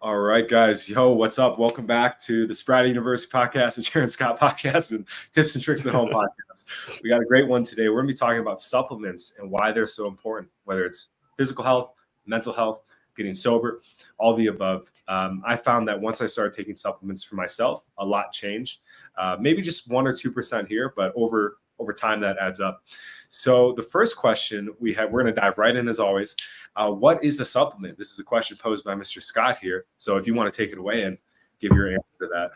All right, guys. Yo, what's up? Welcome back to the Sprout University podcast and Sharon Scott podcast and Tips and Tricks at Home podcast. We got a great one today. We're going to be talking about supplements and why they're so important, whether it's physical health, mental health, getting sober, all the above. I found that once I started taking supplements for myself, a lot changed. Maybe just 1 or 2% here, but over time that adds up. So the first question we're going to dive right in as always. What is a supplement? This is a question posed by Mr. Scott here. So if you want to take it away and give your answer to that.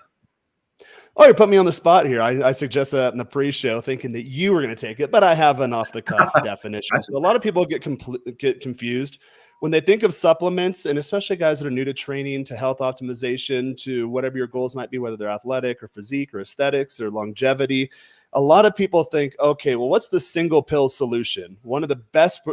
Oh, you put me on the spot here. I suggested that in the pre-show thinking that you were going to take it, but I have an off-the-cuff definition. So a lot of people get confused when they think of supplements, and especially guys that are new to training, to health optimization, to whatever your goals might be, whether they're athletic or physique or aesthetics or longevity. A lot of people think, okay, well, what's the single pill solution? One of the best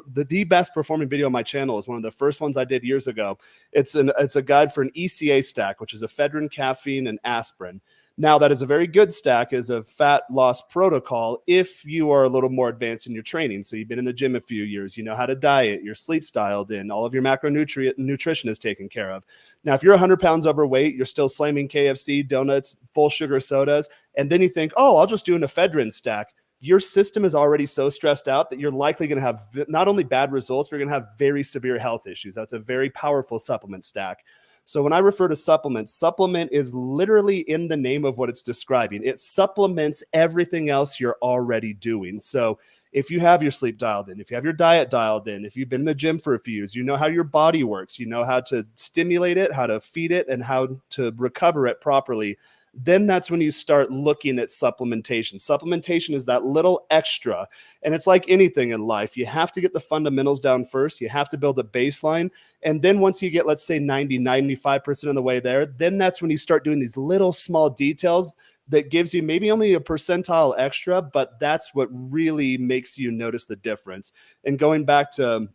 performing video on my channel is one of the first ones I did years ago. It's a guide for an ECA stack, which is ephedrine, caffeine, and aspirin. Now, that is a very good stack as a fat loss protocol if you are a little more advanced in your training. So you've been in the gym a few years, you know how to diet, your sleep's dialed in, all of your nutrition is taken care of. Now, if you're 100 pounds overweight, you're still slamming KFC, donuts, full sugar sodas, and then you think, oh, I'll just do an ephedrine stack. Your system is already so stressed out that you're likely going to have not only bad results, but you're going to have very severe health issues. That's a very powerful supplement stack. So when I refer to supplement is literally in the name of what it's describing. It supplements everything else you're already doing. So if you have your sleep dialed in, if you have your diet dialed in, if you've been in the gym for a few years, you know how your body works, you know how to stimulate it, how to feed it, and how to recover it properly, then that's when you start looking at supplementation. Supplementation is that little extra. And it's like anything in life. You have to get the fundamentals down first. You have to build a baseline. And then once you get, let's say 95% of the way there, then that's when you start doing these little small details that gives you maybe only a percentile extra, but that's what really makes you notice the difference. And going back to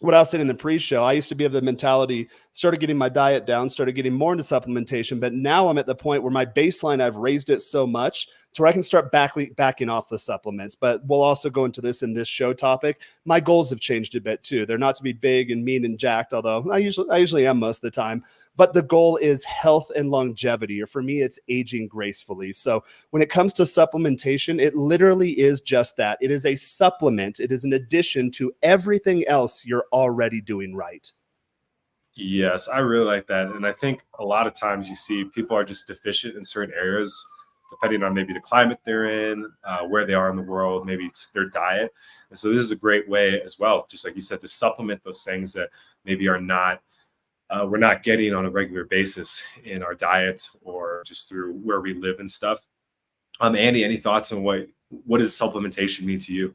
what I was saying in the pre-show, I used to be of the mentality, started getting my diet down, started getting more into supplementation, but now I'm at the point where my baseline, I've raised it so much to where I can start backing off the supplements. But we'll also go into this in this show topic. My goals have changed a bit too. They're not to be big and mean and jacked, although I usually am most of the time. But the goal is health and longevity, or for me, it's aging gracefully. So when it comes to supplementation, it literally is just that. It is a supplement. It is an addition to everything else you're already doing right. Yes, I really like that. And I think a lot of times you see people are just deficient in certain areas, depending on maybe the climate they're in, where they are in the world, maybe it's their diet. And so this is a great way as well, just like you said, to supplement those things that maybe are not, we're not getting on a regular basis in our diet or just through where we live and stuff. Andy, any thoughts on what does supplementation mean to you?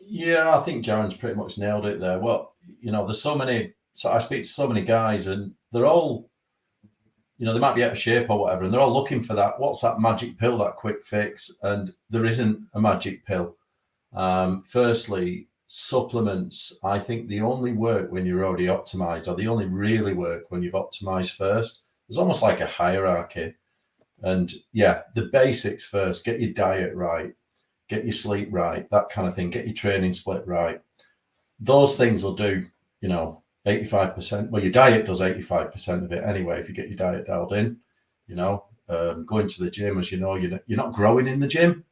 Yeah, I think Jaron's pretty much nailed it there. Well, there's so I speak to so many guys and they're all, they might be out of shape or whatever, and they're all looking for that. What's that magic pill, that quick fix? And there isn't a magic pill. Firstly, supplements, I think they only work when you're already optimized, or they only really work when you've optimized first. There's almost like a hierarchy. And yeah, the basics first, get your diet right, get your sleep right, that kind of thing, get your training split right. Those things will do, 85%. Well, your diet does 85% of it anyway. If you get your diet dialed in, going to the gym, as you know, you're not growing in the gym.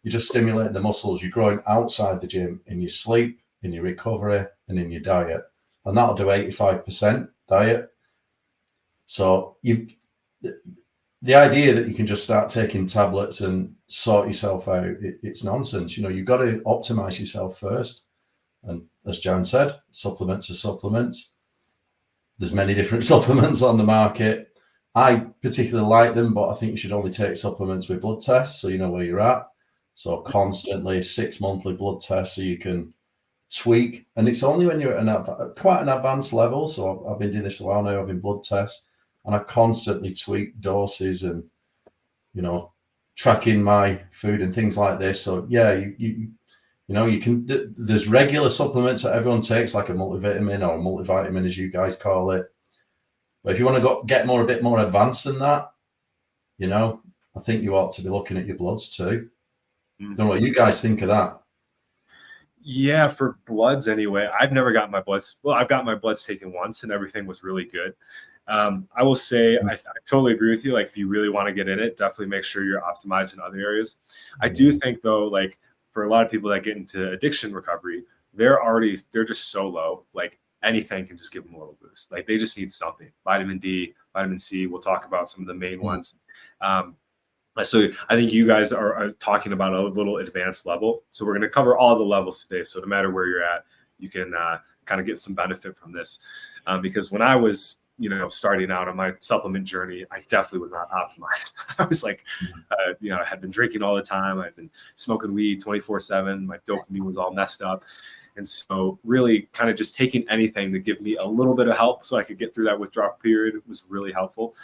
You're just stimulating the muscles. You're growing outside the gym in your sleep, in your recovery, and in your diet. And that'll do 85% diet. So the idea that you can just start taking tablets and sort yourself out, it's nonsense. You've got to optimize yourself first. And as Jan said, supplements are supplements. There's many different supplements on the market. I particularly like them, but I think you should only take supplements with blood tests so you know where you're at. So constantly 6 monthly blood tests so you can tweak. And it's only when you're at quite an advanced level. So I've been doing this a while now, having blood tests, and I constantly tweak doses and, tracking my food and things like this. So yeah, you can, there's regular supplements that everyone takes, like a multivitamin or a multivitamin, as you guys call it. But if you want to get a bit more advanced than that, I think you ought to be looking at your bloods too. Don't know what you guys think of that. Yeah, for bloods anyway. I've never gotten my bloods. Well, I've got my bloods taken once, and everything was really good. I will say I totally agree with you. Like, if you really want to get in it, definitely make sure you're optimized in other areas. I do think though, like for a lot of people that get into addiction recovery, they're just so low. Like anything can just give them a little boost. Like they just need something. Vitamin D, vitamin C. We'll talk about some of the main ones. So I think you guys are talking about a little advanced level. So we're going to cover all the levels today. So no matter where you're at, you can kind of get some benefit from this. Because when I was, starting out on my supplement journey, I definitely was not optimized. I was like, I had been drinking all the time. I'd been smoking weed 24/7. My dopamine was all messed up. And so really kind of just taking anything to give me a little bit of help so I could get through that withdrawal period was really helpful.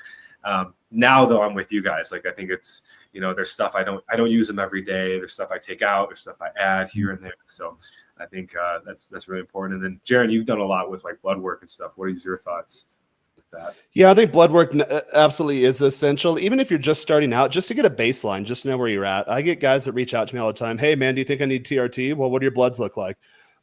Now though, I'm with you guys. Like, I think it's, there's stuff I don't use them every day. There's stuff I take out, there's stuff I add here and there. So I think that's really important. And then Jaron, you've done a lot with like blood work and stuff. What is your thoughts with that? Yeah, I think blood work absolutely is essential. Even if you're just starting out, just to get a baseline, just to know where you're at. I get guys that reach out to me all the time. Hey man, do you think I need TRT? Well, what do your bloods look like?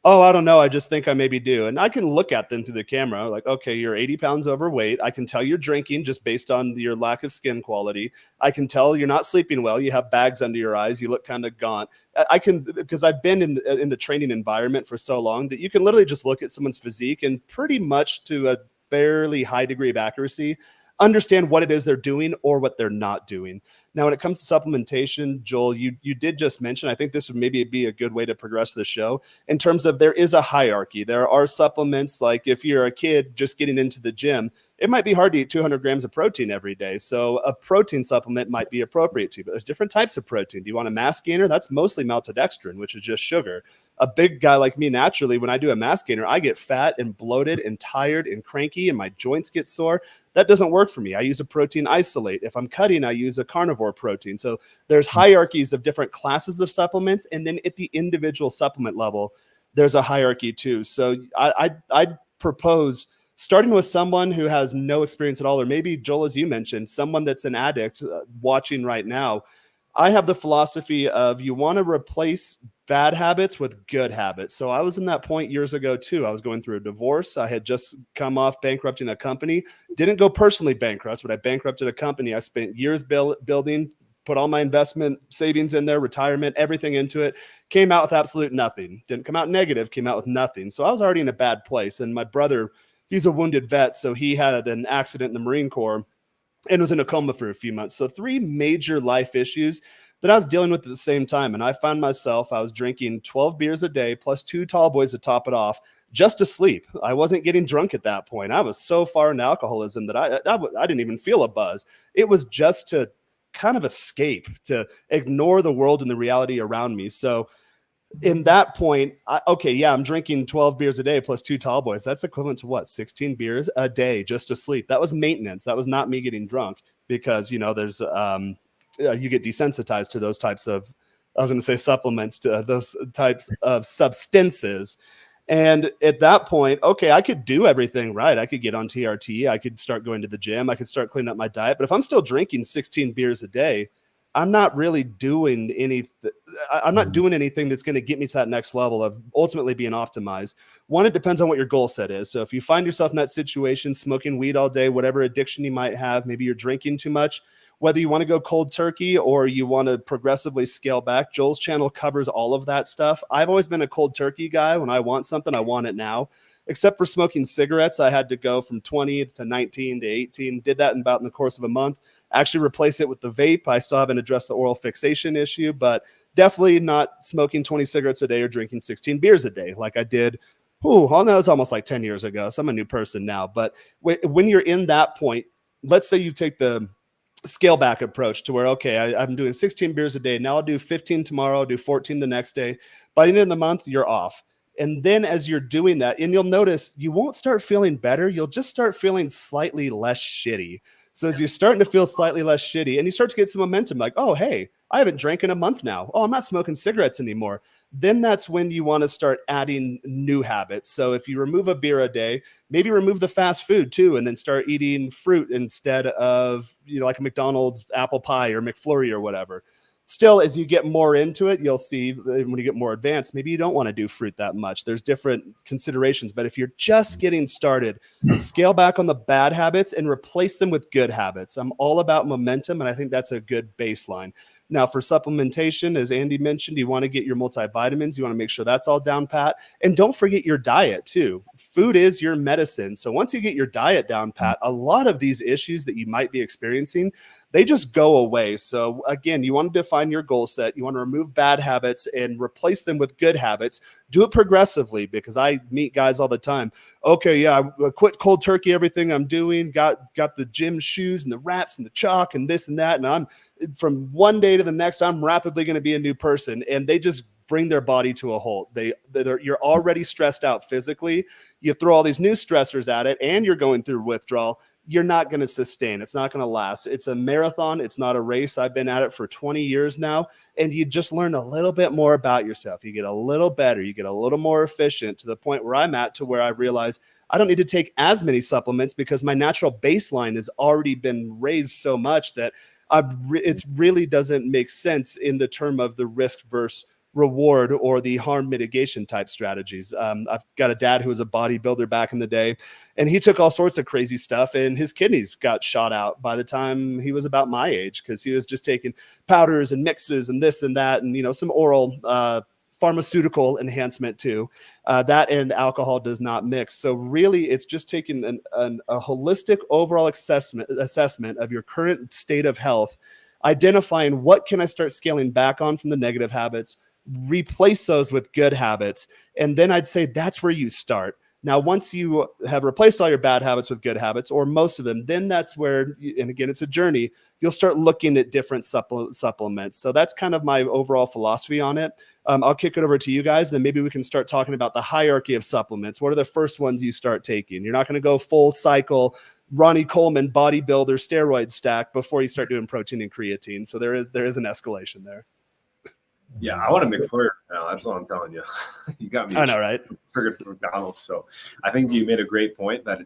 Oh, I don't know. I just think I maybe do. And I can look at them through the camera like, okay, you're 80 pounds overweight. I can tell you're drinking just based on your lack of skin quality. I can tell you're not sleeping well. You have bags under your eyes. You look kind of gaunt. I can, because I've been in the training environment for so long that you can literally just look at someone's physique and pretty much to a fairly high degree of accuracy understand what it is they're doing or what they're not doing. Now, when it comes to supplementation, Joel, you did just mention, I think this would maybe be a good way to progress the show in terms of there is a hierarchy. There are supplements, like if you're a kid just getting into the gym, it might be hard to eat 200 grams of protein every day. So a protein supplement might be appropriate to you, but there's different types of protein. Do you want a mass gainer? That's mostly maltodextrin, which is just sugar. A big guy like me, naturally, when I do a mass gainer, I get fat and bloated and tired and cranky and my joints get sore. That doesn't work for me. I use a protein isolate. If I'm cutting, I use a carnivore protein. So there's hierarchies of different classes of supplements. And then at the individual supplement level, there's a hierarchy too. So I'd propose starting with someone who has no experience at all, or maybe, Joel, as you mentioned, someone that's an addict watching right now. I have the philosophy of you want to replace bad habits with good habits. So I was in that point years ago too. I was going through a divorce. I had just come off bankrupting a company. Didn't go personally bankrupt, but I bankrupted a company. I spent years building, put all my investment savings in there, retirement, everything into it, came out with absolute nothing. Didn't come out negative, came out with nothing. So I was already in a bad place. And my brother, he's a wounded vet. So he had an accident in the Marine Corps and was in a coma for a few months. So 3 major life issues that I was dealing with at the same time. And I found myself, I was drinking 12 beers a day plus 2 tall boys to top it off just to sleep. I wasn't getting drunk at that point. I was so far into alcoholism that I didn't even feel a buzz. It was just to kind of escape, to ignore the world and the reality around me. So in that point, I'm drinking 12 beers a day plus 2 tall boys. That's equivalent to what? 16 beers a day just to sleep. That was maintenance. That was not me getting drunk because, there's, you get desensitized to those types of, I was going to say supplements, to those types of substances. And at that point, I could do everything right. I could get on TRT. I could start going to the gym. I could start cleaning up my diet. But if I'm still drinking 16 beers a day, I'm not really doing anything. I'm not doing anything that's going to get me to that next level of ultimately being optimized. One, it depends on what your goal set is. So if you find yourself in that situation, smoking weed all day, whatever addiction you might have, maybe you're drinking too much, whether you want to go cold turkey or you want to progressively scale back, Joel's channel covers all of that stuff. I've always been a cold turkey guy. When I want something, I want it now. Except for smoking cigarettes, I had to go from 20 to 19 to 18. Did that in the course of a month. Actually replace it with the vape. I still haven't addressed the oral fixation issue, but definitely not smoking 20 cigarettes a day or drinking 16 beers a day like I did. That was almost like 10 years ago. So I'm a new person now. But when you're in that point, let's say you take the scale back approach to where, I'm doing 16 beers a day. Now I'll do 15 tomorrow, I'll do 14 the next day. By the end of the month, you're off. And then as you're doing that, and you'll notice you won't start feeling better. You'll just start feeling slightly less shitty. So as you're starting to feel slightly less shitty and you start to get some momentum, like, oh, hey, I haven't drank in a month now. Oh, I'm not smoking cigarettes anymore. Then that's when you want to start adding new habits. So if you remove a beer a day, maybe remove the fast food too, and then start eating fruit instead of, like a McDonald's apple pie or McFlurry or whatever. Still, as you get more into it, you'll see when you get more advanced, maybe you don't want to do fruit that much. There's different considerations, but if you're just getting started, scale back on the bad habits and replace them with good habits. I'm all about momentum, and I think that's a good baseline. Now, for supplementation, as Andy mentioned, you want to get your multivitamins. You want to make sure that's all down pat. And don't forget your diet, too. Food is your medicine. So once you get your diet down pat, a lot of these issues that you might be experiencing, they just go away. So again, you want to define your goal set. You want to remove bad habits and replace them with good habits. Do it progressively, because I meet guys all the time. Okay, yeah, I quit cold turkey, everything I'm doing, got the gym shoes and the wraps and the chalk and this and that. And I'm from one day to the next, I'm rapidly going to be a new person. And they just bring their body to a halt. You're already stressed out physically. You throw all these new stressors at it, and you're going through withdrawal. You're not going to sustain. It's not going to last. It's a marathon. It's not a race. I've been at it for 20 years now, and you just learn a little bit more about yourself. You get a little better. You get a little more efficient, to the point where I'm at, to where I realize I don't need to take as many supplements because my natural baseline has already been raised so much that it really doesn't make sense in the term of the risk versus reward or the harm mitigation type strategies. I've got a dad who was a bodybuilder back in the day, and he took all sorts of crazy stuff, and his kidneys got shot out by the time he was about my age, because he was just taking powders and mixes and this and that, and some oral pharmaceutical enhancement too. That and alcohol does not mix. So really, it's just taking a holistic overall assessment of your current state of health, identifying what can I start scaling back on from the negative habits, replace those with good habits. And then I'd say that's where you start. Now, once you have replaced all your bad habits with good habits, or most of them, then that's where, and again, it's a journey, you'll start looking at different supplements. So that's kind of my overall philosophy on it. I'll kick it over to you guys, then maybe we can start talking about the hierarchy of supplements. What are the first ones you start taking? You're not going to go full cycle Ronnie Coleman bodybuilder steroid stack before you start doing protein and creatine. So there is an escalation there. Yeah, I want to McFlurry now. That's all I'm telling you. You got me. I know, right? Triggered for McDonald's. So I think you made a great point that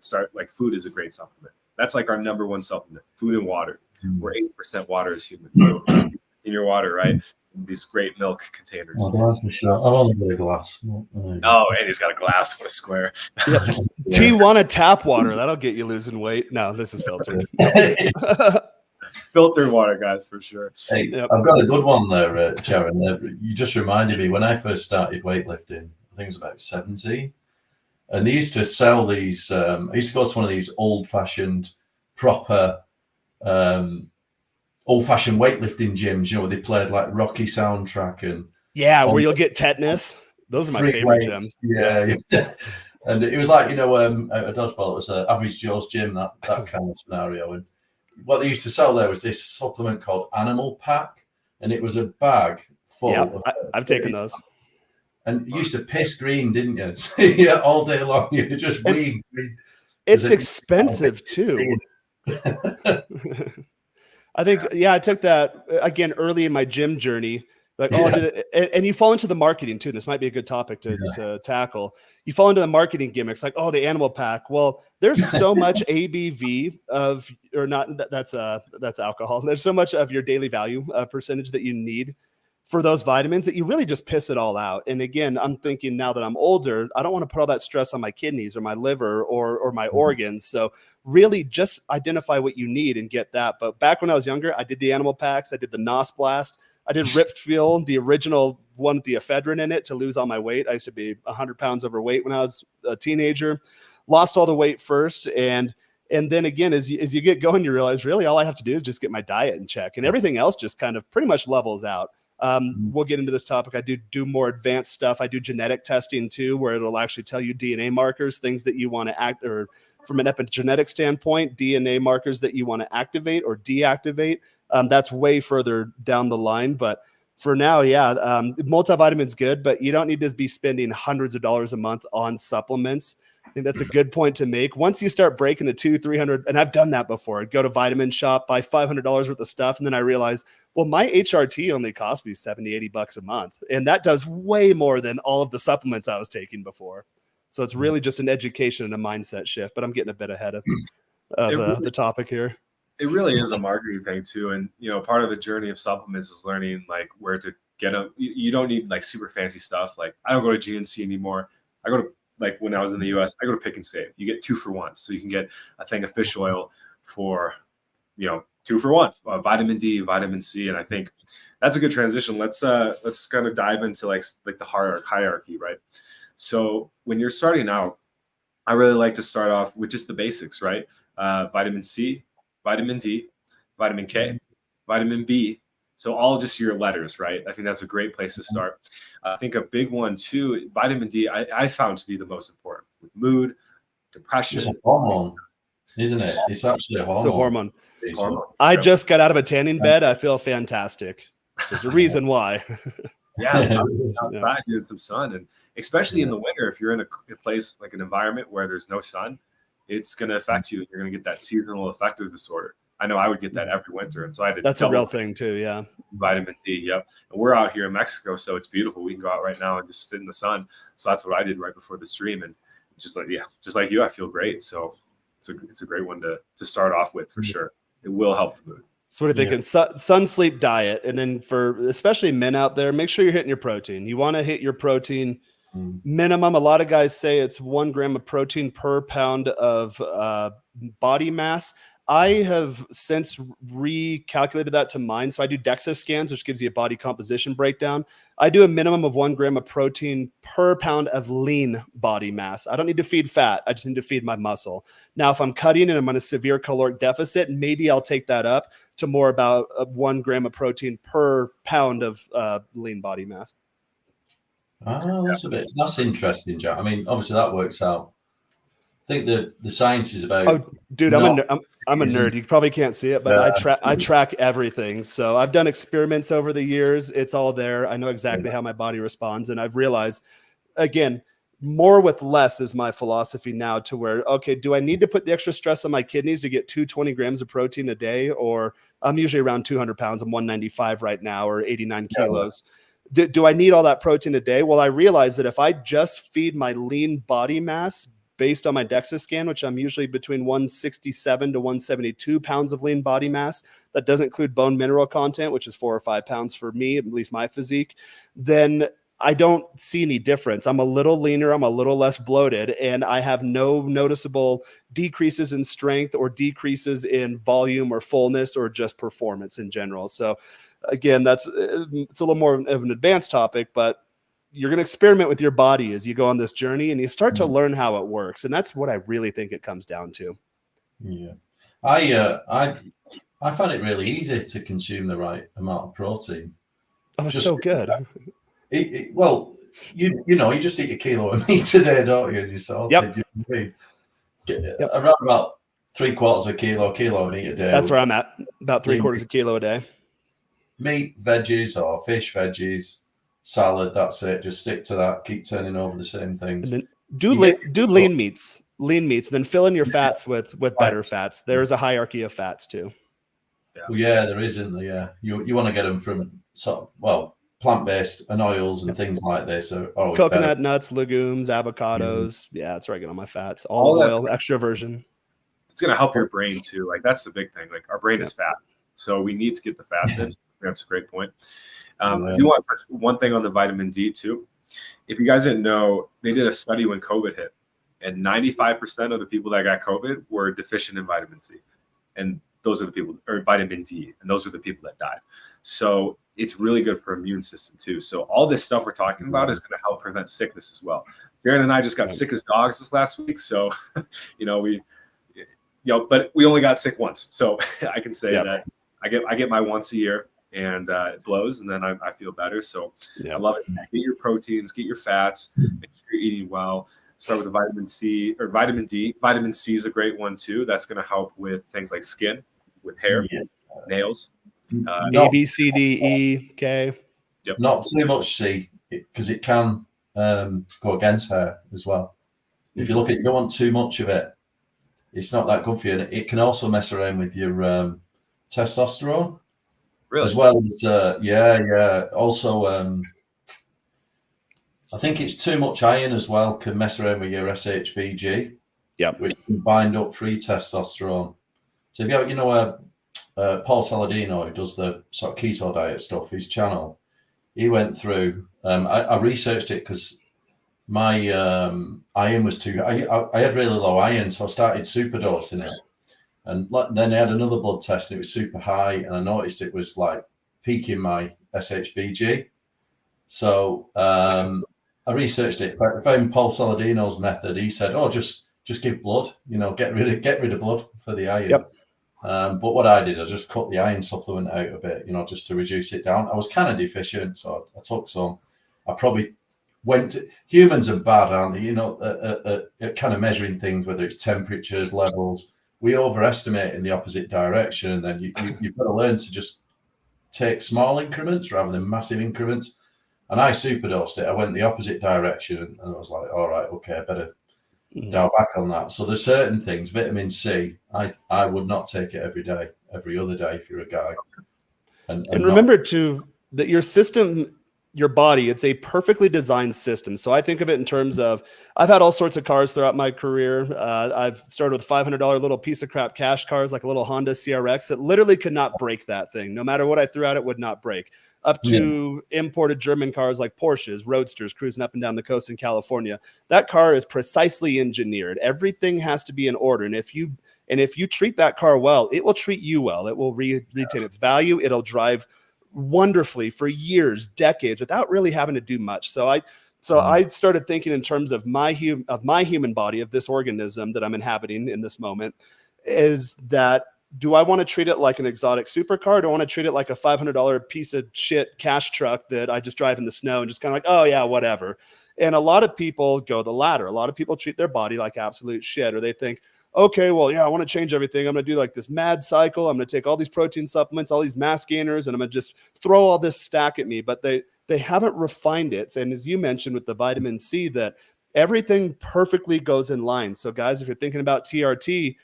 food is a great supplement. That's like our number one supplement, food and water. We're 80% water as humans. So in your water, right? These great milk containers. Oh, for sure. I've only got a glass. Oh, and he's got a glass. What a square. Yeah. T1 tap water. That'll get you losing weight. No, this is filtered. Filtered water, guys, for sure. Hey, yep. I've got a good one there, Sharon. You just reminded me, when I first started weightlifting, I think it was about 17, and they used to sell these. I used to go to one of these old-fashioned, proper, old-fashioned weightlifting gyms. Where they played like Rocky soundtrack and where you'll get tetanus. Those are my favorite gyms. Yeah. And it was like a dodgeball. It was an average Joe's gym, that kind of scenario. And what they used to sell there was this supplement called Animal Pack, and it was a bag full. Yeah, I've taken those. And you used to piss green, didn't you? So, yeah, all day long. You just green. It's expensive too. I think, I took that again early in my gym journey. Like, and you fall into the marketing too. This might be a good topic to tackle. You fall into the marketing gimmicks, like, the animal pack. Well, there's so much ABV that's alcohol. There's so much of your daily value percentage that you need for those vitamins that you really just piss it all out. And again, I'm thinking now that I'm older, I don't want to put all that stress on my kidneys or my liver or my organs. So really just identify what you need and get that. But back when I was younger, I did the animal packs. I did the NOS Blast. I did Rip Fuel, the original one with the ephedrine in it, to lose all my weight. I used to be 100 pounds overweight when I was a teenager. Lost all the weight first. And then again, as you get going, you realize really all I have to do is just get my diet in check, and everything else just kind of pretty much levels out. We'll get into this topic. I do more advanced stuff. I do genetic testing too, where it'll actually tell you DNA markers, things that you want to or from an epigenetic standpoint, DNA markers that you want to activate or deactivate. That's way further down the line. But for now, multivitamin's good, but you don't need to be spending hundreds of dollars a month on supplements. I think that's a good point to make. Once you start breaking the $200-$300, and I've done that before, I'd go to Vitamin Shop, buy $500 worth of stuff, and then I realized, well, my HRT only cost me $70-$80 a month, and that does way more than all of the supplements I was taking before. So it's really just an education and a mindset shift. But I'm getting a bit ahead of the topic here. It really is a marketing thing too. And, part of the journey of supplements is learning like where to get them. You don't need like super fancy stuff. Like I don't go to GNC anymore. I go to, like when I was in the US, I go to Pick and Save. You get 2 for 1. So you can get a thing of fish oil for, 2 for 1, vitamin D, vitamin C. And I think that's a good transition. Let's kind of dive into like the hierarchy, right? So when you're starting out, I really like to start off with just the basics, right? Vitamin C, vitamin D, vitamin K, vitamin B. So all just your letters, right? I think that's a great place to start. I think a big one too, vitamin D, I found to be the most important with mood, depression. It's a hormone, isn't it? It's actually a hormone. It's a hormone. Hormone. I just got out of a tanning bed. I feel fantastic. There's a reason why. Yeah, outside getting some sun, and especially in the winter, if you're in a place like an environment where there's no sun, it's going to affect you. You're going to get that seasonal affective disorder. I know I would get that every winter, and so I had to. That's a real thing too. Yeah, vitamin D. Yep. And we're out here in Mexico, so it's beautiful. We can go out right now and just sit in the sun. So that's what I did right before the stream, and just like you, I feel great. So it's a great one to start off with for sure. It will help the mood. So what are you thinking? Sun, sleep, diet. And then for especially men out there, make sure you're hitting your protein. You want to hit your protein minimum. A lot of guys say it's 1 gram of protein per pound of body mass. I have since recalculated that to mine. So I do DEXA scans, which gives you a body composition breakdown. I do a minimum of 1 gram of protein per pound of lean body mass. I don't need to feed fat. I just need to feed my muscle. Now, if I'm cutting and I'm on a severe caloric deficit, maybe I'll take that up to more about 1 gram of protein per pound of lean body mass. Oh, that's interesting, Jack. I mean, obviously that works out. I think the science is about. Oh, dude, I'm a nerd. You probably can't see it, but I track everything. So I've done experiments over the years. It's all there. I know exactly how my body responds, and I've realized, again, more with less is my philosophy now. To where, okay, do I need to put the extra stress on my kidneys to get 220 grams of protein a day? Or I'm usually around 200 pounds. I'm 195 right now, or 89 kilos. Do I need all that protein a day? Well, I realize that if I just feed my lean body mass based on my DEXA scan, which I'm usually between 167 to 172 pounds of lean body mass, that doesn't include bone mineral content, which is 4 or 5 pounds for me, at least my physique, then I don't see any difference. I'm a little leaner, I'm a little less bloated, and I have no noticeable decreases in strength or decreases in volume or fullness or just performance in general. So again, it's a little more of an advanced topic, but you're going to experiment with your body as you go on this journey, and you start to learn how it works. And that's what I really think it comes down to. Yeah. I find it really easy to consume the right amount of protein. Oh, it's so good. Well, you just eat a kilo of meat a day, don't you? And you sorted. Around about 3/4 kilo of meat a day. That's where I'm at. About 3/4 kilo a day. Meat, veggies, or fish, veggies, salad. That's it. Just stick to that. Keep turning over the same things. And then do lean meats, and then fill in your fats with better fats. There's a hierarchy of fats too. Well, there isn't there. Yeah, you want to get them from plant-based and oils and things like this. So coconut, nuts, legumes, avocados. Yeah, that's where I get all my fats. Olive oil, extra virgin. It's going to help your brain too. Like that's the big thing. Like our brain is fat, so we need to get the fats in. That's a great point. I do want to touch one thing on the vitamin D too. If you guys didn't know, they did a study when COVID hit, and 95% of the people that got COVID were deficient in vitamin C, and those are the people, or vitamin D, and those are the people that died. So it's really good for immune system too. So all this stuff we're talking about is going to help prevent sickness as well. Darren and I just got sick as dogs this last week, so but we only got sick once, so I can say that I get my once a year. And it blows, and then I feel better. So I love it. Get your proteins, get your fats, make sure you're eating well. Start with the vitamin C or vitamin D. Vitamin C is a great one too. That's going to help with things like skin, with hair, nails. A, B, C, D, E, K. Yep. Not too much C, because it can go against hair as well. If you look at it, you don't want too much of it. It's not that good for you. And it can also mess around with your testosterone. Really? As well as, Also, I think it's too much iron as well can mess around with your SHBG, which can bind up free testosterone. So if you have, Paul Saladino, who does the sort of keto diet stuff, his channel, he went through. I researched it because my iron was too. I had really low iron, so I started superdosing it, and then I had another blood test, and it was super high, and I noticed it was like peaking my SHBG. So I researched it. I found Paul Saladino's method. He said, "Oh, just give blood. Get rid of blood for the iron." Yep. But what I did, I just cut the iron supplement out a bit, just to reduce it down. I was kind of deficient, so I took some. I probably humans are bad, aren't they? At kind of measuring things, whether it's temperatures, levels. We overestimate in the opposite direction, and then you've got to learn to just take small increments rather than massive increments. And I superdosed it. I went the opposite direction, and I was like, all right, okay, I better dial back on that. So there's certain things, vitamin C, I would not take it every day, every other day if you're a guy. And remember too that your system, your body, it's a perfectly designed system. So I think of it in terms of, I've had all sorts of cars throughout my career. I've started with $500 little piece of crap cash cars, like a little Honda CRX that literally could not break that thing. No matter what I threw at it, would not break. Up to imported German cars like Porsches, Roadsters, cruising up and down the coast in California. That car is precisely engineered. Everything has to be in order. And if you treat that car well, it will treat you well. It will retain its value. It'll drive wonderfully for years, decades, without really having to do much. So I started thinking in terms of my human body, of this organism that I'm inhabiting in this moment, is that, do I want to treat it like an exotic supercar? Do I want to treat it like a $500 piece of shit cash truck that I just drive in the snow and just kind of like, oh yeah, whatever. And a lot of people go the latter. A lot of people treat their body like absolute shit, or they think, okay, well, yeah, I want to change everything. I'm going to do like this mad cycle. I'm going to take all these protein supplements, all these mass gainers, and I'm going to just throw all this stack at me. But they haven't refined it. And as you mentioned with the vitamin C, that everything perfectly goes in line. So guys, if you're thinking about TRT,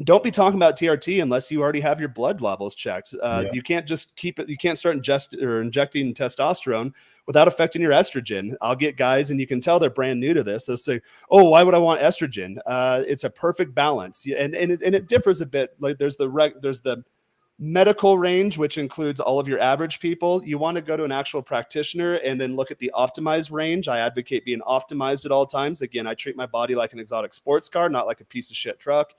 don't be talking about TRT unless you already have your blood levels checked. You can't just keep it. You can't start injecting testosterone without affecting your estrogen. I'll get guys, and you can tell they're brand new to this. They'll say, "Oh, why would I want estrogen?" It's a perfect balance, and it differs a bit. Like there's the medical range, which includes all of your average people. You want to go to an actual practitioner and then look at the optimized range. I advocate being optimized at all times. Again, I treat my body like an exotic sports car, not like a piece of shit truck.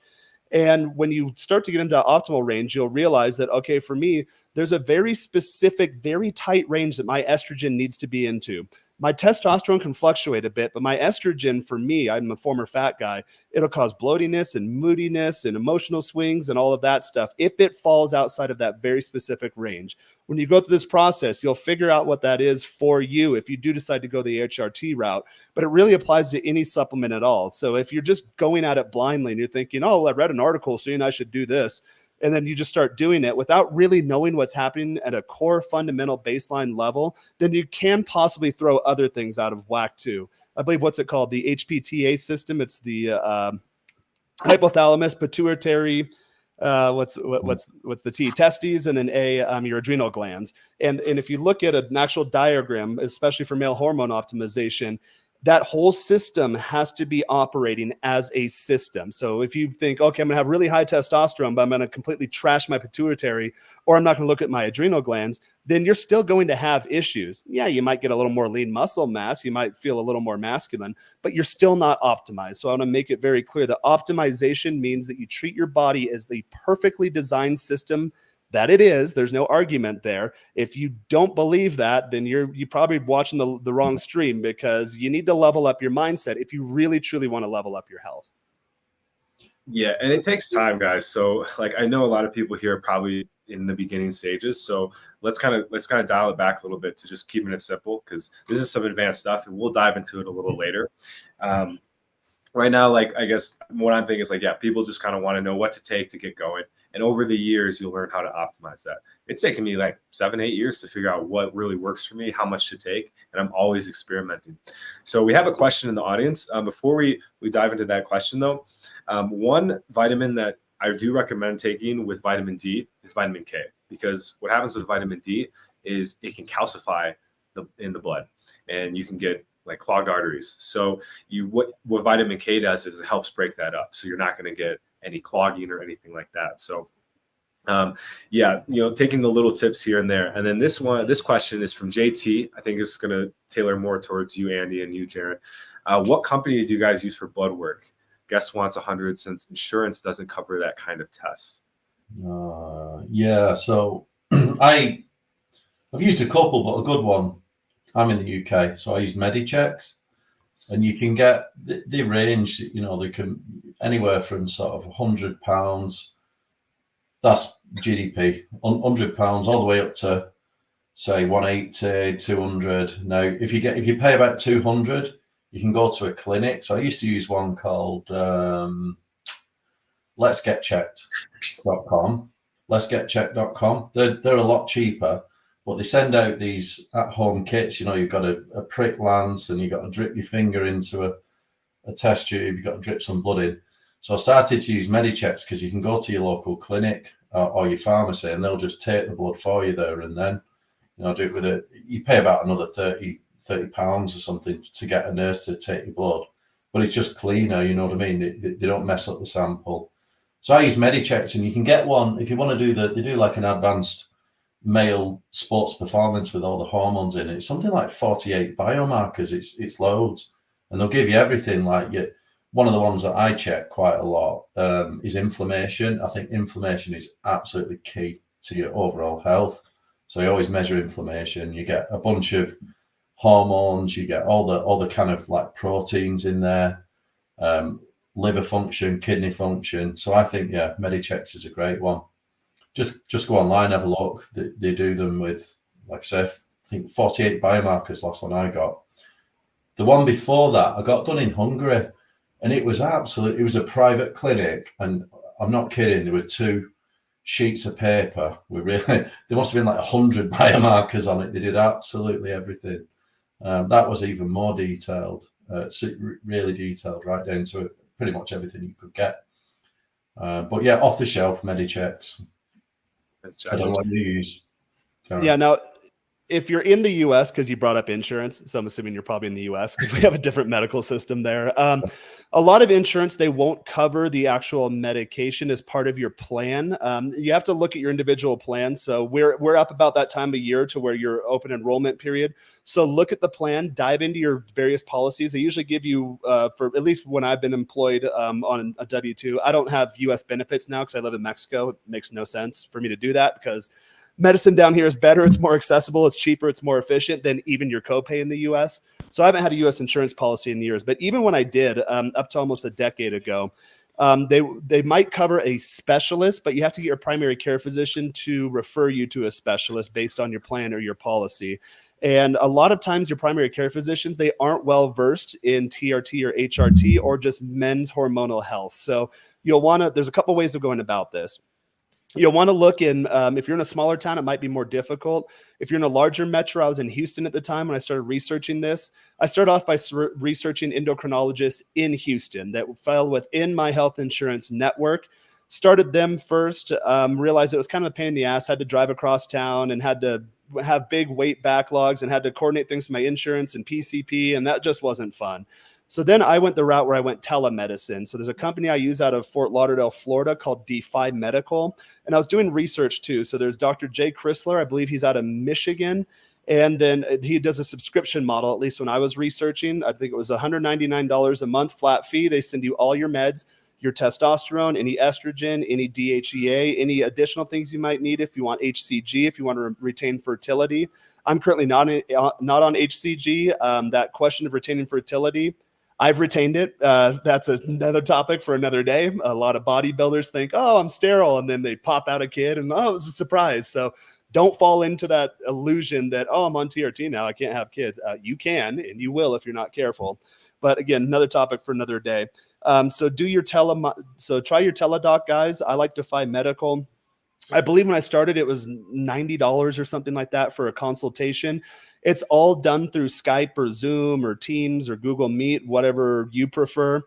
And when you start to get into optimal range, you'll realize that, okay, for me, there's a very specific, very tight range that my estrogen needs to be into. My testosterone can fluctuate a bit, but my estrogen, for me, I'm a former fat guy, it'll cause bloatiness and moodiness and emotional swings and all of that stuff if it falls outside of that very specific range. When you go through this process, you'll figure out what that is for you if you do decide to go the HRT route, but it really applies to any supplement at all. So if you're just going at it blindly and you're thinking, oh, well, I read an article saying I should do this, and then you just start doing it without really knowing what's happening at a core fundamental baseline level, then you can possibly throw other things out of whack too. I believe, what's it called? The HPTA system. It's the hypothalamus, pituitary, what's the T? Testes, and then your adrenal glands. And if you look at an actual diagram, especially for male hormone optimization, that whole system has to be operating as a system. So if you think, okay, I'm going to have really high testosterone, but I'm going to completely trash my pituitary, or I'm not going to look at my adrenal glands, then you're still going to have issues. Yeah, you might get a little more lean muscle mass. You might feel a little more masculine, but you're still not optimized. So I want to make it very clear that optimization means that you treat your body as the perfectly designed system that it is. There's no argument there. If you don't believe that, then you're probably watching the wrong stream, because you need to level up your mindset if you really truly want to level up your health. Yeah, and it takes time, guys. So like, I know a lot of people here are probably in the beginning stages. So let's kind of dial it back a little bit to just keeping it simple, because this is some advanced stuff and we'll dive into it a little later. Right now, like, I guess what I'm thinking is like, yeah, people just kind of want to know what to take to get going. And over the years, you'll learn how to optimize that. It's taken me like 7-8 years to figure out what really works for me, how much to take, and I'm always experimenting. So we have a question in the audience. Before we dive into that question, though, one vitamin that I do recommend taking with vitamin D is vitamin K, because what happens with vitamin D is it can calcify in the blood, and you can get like clogged arteries. So what vitamin K does is it helps break that up. So you're not going to get any clogging or anything like that. So yeah, taking the little tips here and there. And then this question is from JT. I think it's going to tailor more towards you, Andy, and you, Jaron. What company do you guys use for blood work? Guest wants 100 since insurance doesn't cover that kind of test. Yeah, so I've used a couple, but a good one. I'm in the UK, so I use Medichecks, and you can get the range. They can anywhere from sort of £100. That's GDP, £100 all the way up to say 180, 200. Now, if you pay about 200, you can go to a clinic. So I used to use one called letsgetchecked.com. Letsgetchecked.com. They're a lot cheaper, but they send out these at-home kits. You've got a prick lance, and you've got to drip your finger into a test tube. You've got to drip some blood in. So I started to use Medichecks because you can go to your local clinic or your pharmacy, and they'll just take the blood for you there and then. Do it with it. You pay about another £30 or something to get a nurse to take your blood, but it's just cleaner. You know what I mean? They don't mess up the sample. So I use Medichecks, and you can get one if you want to do they do like an advanced male sports performance with all the hormones in it. It's something like 48 biomarkers. It's loads, and they'll give you everything. One of the ones that I check quite a lot is inflammation. I think inflammation is absolutely key to your overall health. So you always measure inflammation. You get a bunch of hormones. You get all the kind of like proteins in there, liver function, kidney function. So I think, yeah, Medichecks is a great one. Just go online, have a look. They do them with, like I say, I think 48 biomarkers. Last one I got. The one before that I got done in Hungary. And it was a private clinic, and I'm not kidding. There were 2 sheets of paper. There must have been like 100 biomarkers on it. They did absolutely everything. That was even more detailed, really detailed, right down to pretty much everything you could get. But yeah, off the shelf Medichecks. I don't know what you use. Karen. Yeah, now if you're in the US, because you brought up insurance, so I'm assuming you're probably in the US because we have a different medical system there. A lot of insurance, they won't cover the actual medication as part of your plan. You have to look at your individual plan. So we're up about that time of year to where your open enrollment period. So look at the plan, dive into your various policies. They usually give you, for at least when I've been employed on a W-2, I don't have US benefits now because I live in Mexico. It makes no sense for me to do that because medicine down here is better. It's more accessible. It's cheaper. It's more efficient than even your copay in the US. So I haven't had a US insurance policy in years. But even when I did, up to almost a decade ago, they might cover a specialist, but you have to get your primary care physician to refer you to a specialist based on your plan or your policy. And a lot of times your primary care physicians, they aren't well versed in TRT or HRT or just men's hormonal health. So there's a couple ways of going about this. You'll want to look in, if you're in a smaller town, it might be more difficult. If you're in a larger metro, I was in Houston at the time when I started researching this. I started off by researching endocrinologists in Houston that fell within my health insurance network. Started them first, realized it was kind of a pain in the ass, had to drive across town and had to have big wait backlogs and had to coordinate things with my insurance and PCP, and that just wasn't fun. So then I went the route where I went telemedicine. So there's a company I use out of Fort Lauderdale, Florida called Defy Medical. And I was doing research too. So there's Dr. Jay Chrysler. I believe he's out of Michigan. And then he does a subscription model, at least when I was researching. I think it was $199 a month flat fee. They send you all your meds, your testosterone, any estrogen, any DHEA, any additional things you might need if you want HCG, if you want to retain fertility. I'm currently not on HCG. That question of retaining fertility, I've retained it. That's another topic for another day. A lot of bodybuilders think, oh, I'm sterile. And then they pop out a kid and, oh, it was a surprise. So don't fall into that illusion that, oh, I'm on TRT now, I can't have kids. You can, and you will if you're not careful. But again, another topic for another day. So try your Teladoc, guys. I like Defy Medical. I believe when I started, it was $90 or something like that for a consultation. It's all done through Skype or Zoom or Teams or Google Meet, whatever you prefer.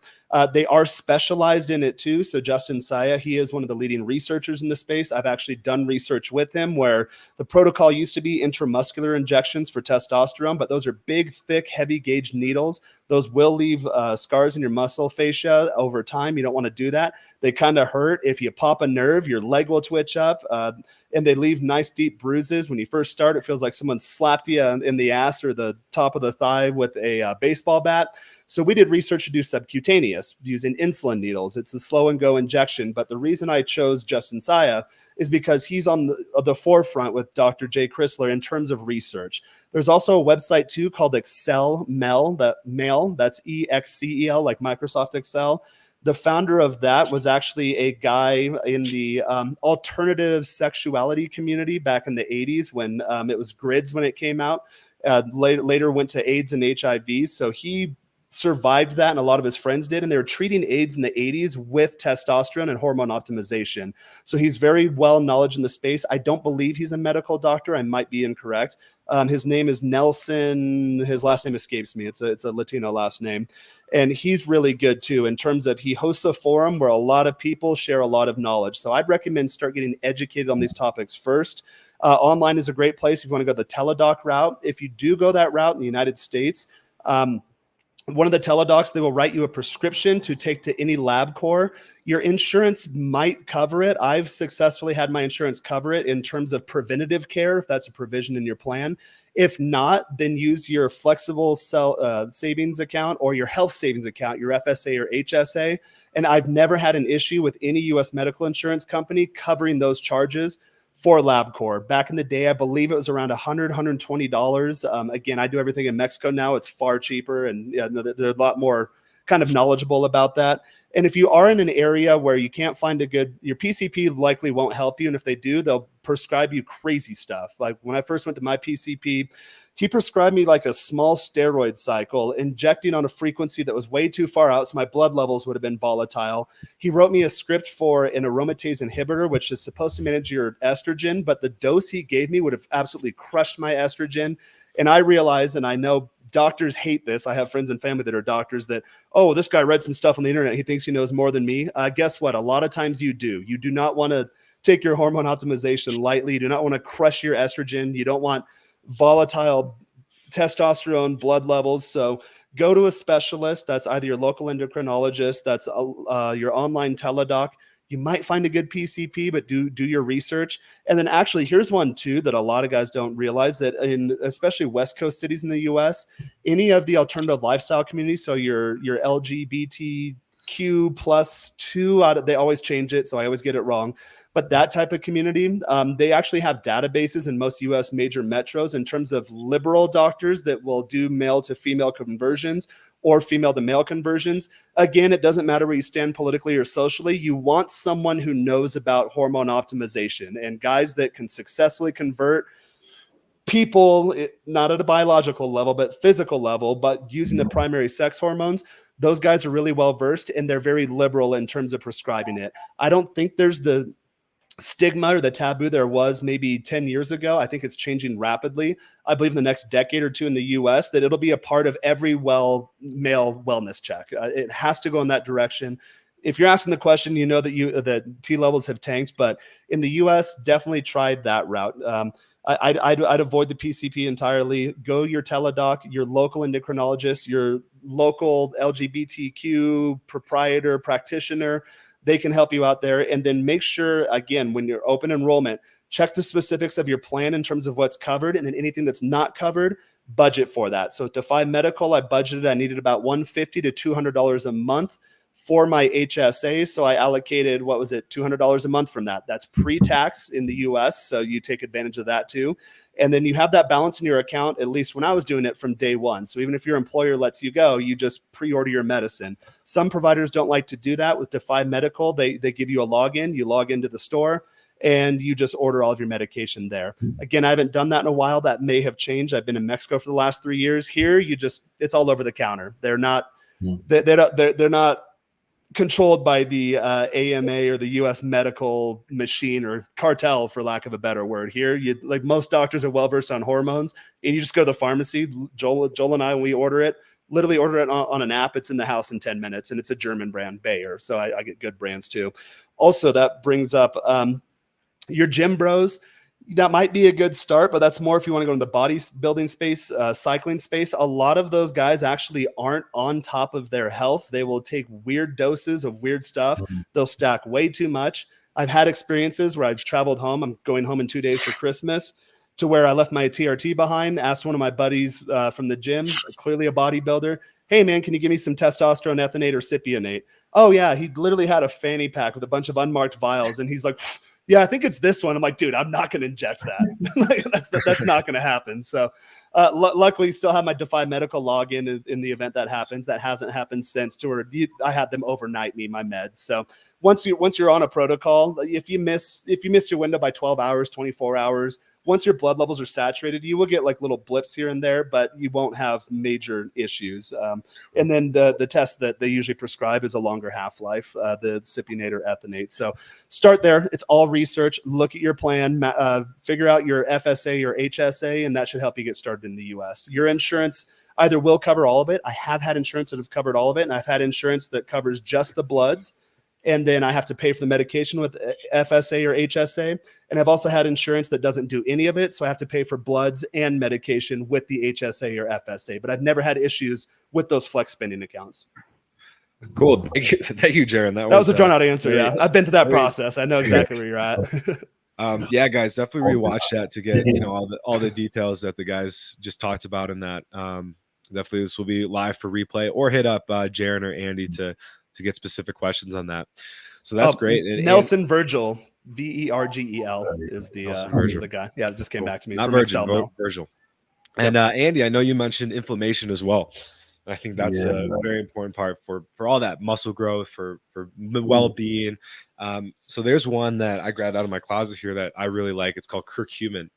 They are specialized in it too. So Justin Saya, he is one of the leading researchers in the space. I've actually done research with him where the protocol used to be intramuscular injections for testosterone, but those are big, thick, heavy gauge needles. Those will leave scars in your muscle fascia over time. You don't want to do that. They kind of hurt. If you pop a nerve, your leg will twitch up, and they leave nice deep bruises. When you first start, it feels like someone slapped you in the ass or the top of the thigh with a baseball bat. So we did research to do subcutaneous using insulin needles. It's a slow and go injection. But the reason I chose Justin Saya is because he's on the forefront with Dr. Jay Chrysler in terms of research. There's also a website too called Excel Mel, that's EXCEL, like Microsoft Excel. The founder of that was actually a guy in the alternative sexuality community back in the 80s when it was GRIDS when it came out. Later went to AIDS and HIV. So he survived that, and a lot of his friends did, and they were treating AIDS in the 80s with testosterone and hormone optimization. So he's very well knowledge in the space. I don't believe he's a medical doctor. I might be incorrect. His name is Nelson. His last name escapes me. It's a Latino last name. And he's really good too in terms of he hosts a forum where a lot of people share a lot of knowledge. So I'd recommend start getting educated on these topics first. Online is a great place if you want to go the teledoc route. If you do go that route in the United States, one of the teledocs, they will write you a prescription to take to any LabCorp. Your insurance might cover it. I've successfully had my insurance cover it in terms of preventative care, if that's a provision in your plan. If not, then use your flexible savings account or your health savings account, your FSA or HSA. And I've never had an issue with any U.S. medical insurance company covering those charges for LabCorp. Back in the day, I believe it was around $100, $120. Again, I do everything in Mexico now. It's far cheaper, and they're a lot more kind of knowledgeable about that. And if you are in an area where you can't find your PCP likely won't help you. And if they do, they'll prescribe you crazy stuff. Like when I first went to my PCP, he prescribed me like a small steroid cycle, injecting on a frequency that was way too far out, so my blood levels would have been volatile. He wrote me a script for an aromatase inhibitor, which is supposed to manage your estrogen, but the dose he gave me would have absolutely crushed my estrogen. And I realized, and I know doctors hate this. I have friends and family that are doctors that, oh, this guy read some stuff on the internet. He thinks he knows more than me. Guess what? A lot of times you do. You do not want to take your hormone optimization lightly. You do not want to crush your estrogen. You don't want volatile testosterone blood levels. So go to a specialist. That's either your local endocrinologist, that's your online teledoc. You might find a good PCP, but do your research. And then actually, here's one too that a lot of guys don't realize, that in especially West Coast cities in the US, any of the alternative lifestyle communities, so your LGBTQ plus 2, they always change it, so I always get it wrong. But that type of community, they actually have databases in most US major metros in terms of liberal doctors that will do male to female conversions or female to male conversions. Again, it doesn't matter where you stand politically or socially. You want someone who knows about hormone optimization, and guys that can successfully convert people, not at a biological level, but physical level, but using the primary sex hormones. Those guys are really well versed, and they're very liberal in terms of prescribing it. I don't think there's the stigma or the taboo there was maybe 10 years ago. I think it's changing rapidly. I believe in the next decade or two in the US that it'll be a part of every male wellness check. It has to go in that direction. If you're asking the question, you know that T levels have tanked, but in the US, definitely tried that route. I'd avoid the PCP entirely. Go your teledoc, your local endocrinologist, your local LGBTQ proprietor, practitioner. They can help you out there. And then make sure, again, when you're open enrollment, check the specifics of your plan in terms of what's covered, and then anything that's not covered, budget for that. So to Defy Medical, I needed about $150 to $200 a month for my HSA. So I allocated, $200 a month from that. That's pre-tax in the US. So you take advantage of that too. And then you have that balance in your account, at least when I was doing it, from day one. So even if your employer lets you go, you just pre-order your medicine. Some providers don't like to do that. With Defy Medical, they give you a login. You log into the store and you just order all of your medication there. Again, I haven't done that in a while. That may have changed. I've been in Mexico for the last 3 years. Here, it's all over the counter. They're not controlled by the AMA or the U.S. medical machine or cartel, for lack of a better word. Here, you like most doctors are well versed on hormones, and you just go to the pharmacy. Joel and I, when we order it, literally order it on an app. It's in the house in 10 minutes, and it's a German brand, Bayer. So I get good brands too. Also, that brings up your gym bros. That might be a good start, but that's more if you want to go in the bodybuilding space, cycling space. A lot of those guys actually aren't on top of their health. They will take weird doses of weird stuff. They'll stack way too much. I've had experiences where I've traveled home. I'm going home in 2 days for Christmas, to where I left my TRT behind, asked one of my buddies from the gym, clearly a bodybuilder, hey man, can you give me some testosterone ethionate or cypionate? Oh yeah, he literally had a fanny pack with a bunch of unmarked vials, and he's like, yeah, I think it's this one. I'm like, dude, I'm not going to inject that. That's not going to happen. So luckily still have my Defy Medical login in the event that happens. That hasn't happened since, to where I had them overnight me my meds. So once you're on a protocol, if you miss your window by 12 hours, 24 hours, once your blood levels are saturated, you will get like little blips here and there, but you won't have major issues. And then the test that they usually prescribe is a longer half-life, the cypionate or ethionate. So start there. It's all research. Look at your plan, figure out your FSA or HSA, and that should help you get started in the US. Your insurance either will cover all of it. I have had insurance that have covered all of it, and I've had insurance that covers just the bloods, and then I have to pay for the medication with FSA or HSA. And I've also had insurance that doesn't do any of it, so I have to pay for bloods and medication with the HSA or FSA. But I've never had issues with those flex spending accounts. Cool. Thank you, Jaron. That was a drawn out answer. Yeah, I've been through that process. I know exactly where you're at. Yeah, guys, definitely rewatch that to get all the details that the guys just talked about in that. Definitely, this will be live for replay, or hit up Jaron or Andy to get specific questions on that. So that's great. Nelson Virgil, Vergel is the guy. Yeah, it just came back to me. Not Virgil, Virgil. And Andy, I know you mentioned inflammation as well. And I think that's a very important part for all that muscle growth, for well-being. So there's one that I grabbed out of my closet here that I really like. It's called curcumin.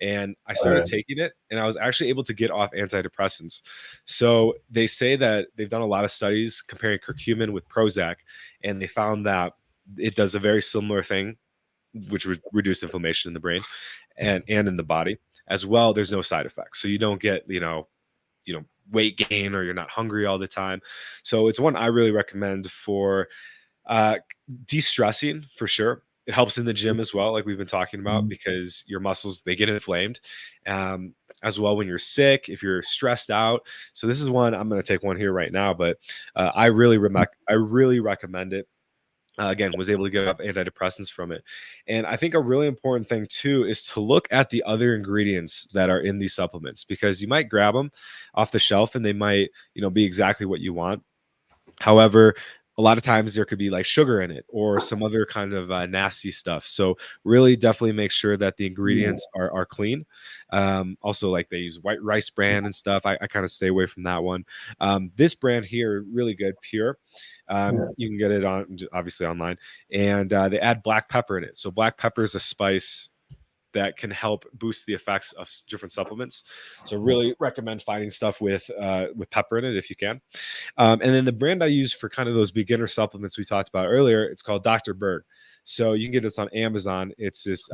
And I started taking it, and I was actually able to get off antidepressants. So they say that they've done a lot of studies comparing curcumin with Prozac, and they found that it does a very similar thing, which would reduce inflammation in the brain and in the body as well. There's no side effects, so you don't get weight gain, or you're not hungry all the time. So it's one I really recommend for de-stressing for sure. It helps in the gym as well, like we've been talking about, because your muscles, they get inflamed as well when you're sick, if you're stressed out. So this is one, I'm going to take one here right now, but I really recommend it. Again, was able to get up antidepressants from it. And I think a really important thing too is to look at the other ingredients that are in these supplements, because you might grab them off the shelf and they might, be exactly what you want. However, a lot of times there could be like sugar in it or some other kind of nasty stuff. So really definitely make sure that the ingredients are clean. Also, like they use white rice bran and stuff. I kind of stay away from that one. This brand here, really good, Pure. You can get it obviously online, and they add black pepper in it. So black pepper is a spice that can help boost the effects of different supplements. So really recommend finding stuff with pepper in it if you can. And then the brand I use for kind of those beginner supplements we talked about earlier, it's called Dr. Berg. So you can get this on Amazon. It's this.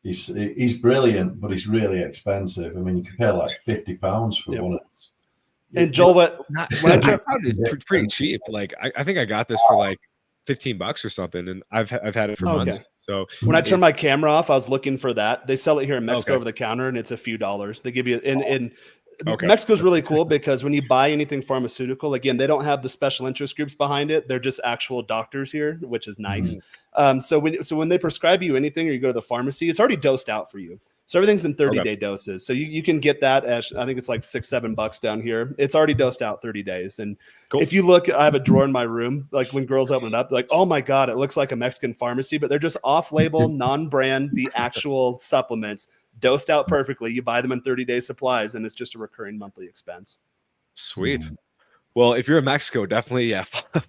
He's brilliant, but he's really expensive. I mean, you can pay like £50 for one of these. And Joel, when I checked out, it's pretty cheap. Like I think I got this for like $15 or something, and I've had it for months. So when I turned my camera off, I was looking for that. They sell it here in Mexico over the counter, and it's a few dollars. They give you Mexico's really cool because when you buy anything pharmaceutical, again, they don't have the special interest groups behind it. They're just actual doctors here, which is nice. So when they prescribe you anything, or you go to the pharmacy, it's already dosed out for you. So everything's in 30-day doses. So you can get that as, I think it's like $6-7 down here. It's already dosed out 30 days. And if you look, I have a drawer in my room, like when girls open it up, like, oh my God, it looks like a Mexican pharmacy, but they're just off-label, non-brand, the actual supplements dosed out perfectly. You buy them in 30-day supplies, and it's just a recurring monthly expense. Sweet. Well, if you're in Mexico, definitely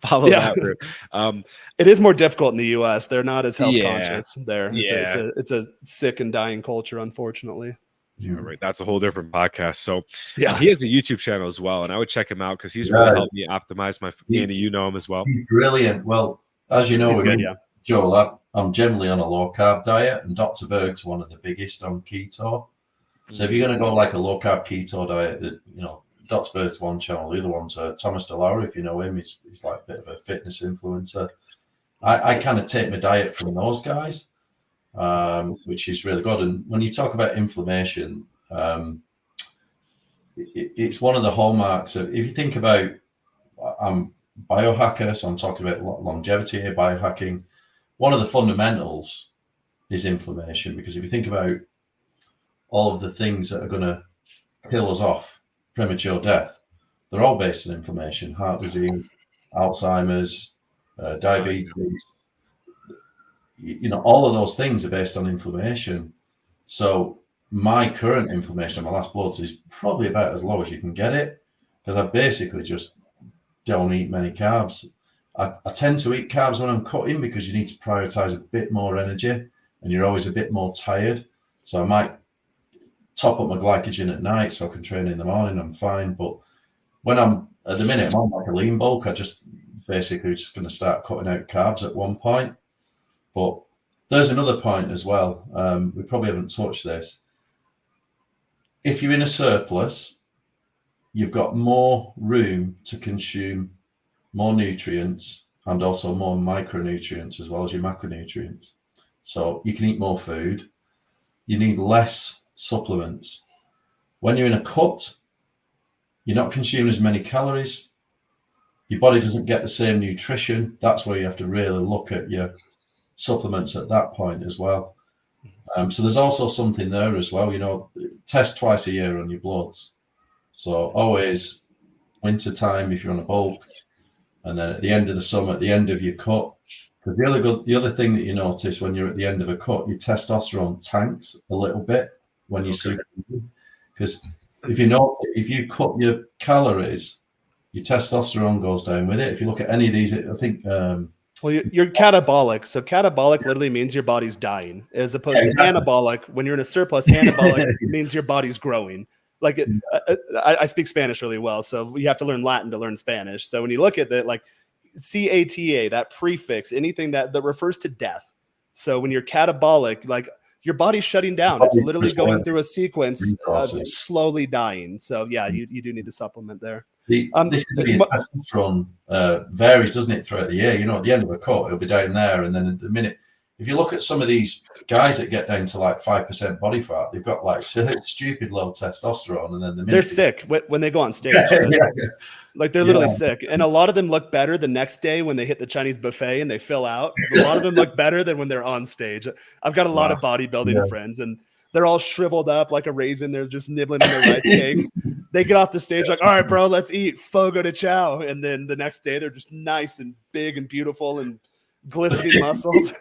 follow that route. It is more difficult in the U.S. They're not as health conscious there. It's a sick and dying culture, unfortunately. Yeah, right. That's a whole different podcast. So Yeah. he has a YouTube channel as well, and I would check him out because he's really helped me optimize my. Andy, you know him as well. He's brilliant. Well, as you know, He's good, yeah. Joel, I'm generally on a low carb diet, and Dr. Berg's one of the biggest on keto. So if you're going to go like a low carb keto diet, that Dr. Berg's one channel, the other one's Thomas DeLauer, if you know him, he's like a bit of a fitness influencer. I kind of take my diet from those guys, which is really good. And when you talk about inflammation, it's one of the hallmarks of, if you think about, I'm biohacker, so I'm talking about longevity here, biohacking. One of the fundamentals is inflammation, because if you think about all of the things that are going to kill us off, premature death, they're all based on inflammation: heart disease, Alzheimer's, diabetes. All of those things are based on inflammation. So my current inflammation on my last bloods is probably about as low as you can get it, because I basically just don't eat many carbs. I tend to eat carbs when I'm cutting, because you need to prioritize a bit more energy and you're always a bit more tired. So I might top up my glycogen at night so I can train in the morning. I'm fine. But when I'm at the minute, I'm on like a lean bulk. I just basically just going to start cutting out carbs at one point. But there's another point as well. We probably haven't touched this. If you're in a surplus, you've got more room to consume more nutrients and also more micronutrients as well as your macronutrients. So you can eat more food. You need less supplements. When you're in a cut, you're not consuming as many calories. Your body doesn't get the same nutrition. That's where you have to really look at your supplements at that point as well. So there's also something there as well. Test twice a year on your bloods. So always winter time if you're on a bulk, and then at the end of the summer, at the end of your cut. Because the other thing that you notice when you're at the end of a cut, your testosterone tanks a little bit when you super. Because if you cut your calories, your testosterone goes down with it. If you look at any of these, I think. Well, you're catabolic. So catabolic literally means your body's dying, as opposed to anabolic. When you're in a surplus, anabolic means your body's growing. Like I speak Spanish really well, so you have to learn Latin to learn Spanish. So when you look at that, like CATA, that prefix, anything that refers to death. So when you're catabolic, like your body's shutting down. It's literally going through a sequence of slowly dying. So yeah, you do need to supplement there. This is the testosterone varies, doesn't it, throughout the year? At the end of a cut, it'll be down there, and then at the minute, if you look at some of these guys that get down to like 5% body fat, they've got like stupid low testosterone, and then they're sick when they go on stage. Like they're literally sick, and a lot of them look better the next day when they hit the Chinese buffet and they fill out. A lot of them look better than when they're on stage. I've got a lot of bodybuilding friends, and they're all shriveled up like a raisin. They're just nibbling on their rice cakes. They get off the stage like, all right, bro, let's eat fogo de chao. And then the next day they're just nice and big and beautiful and glistening muscles.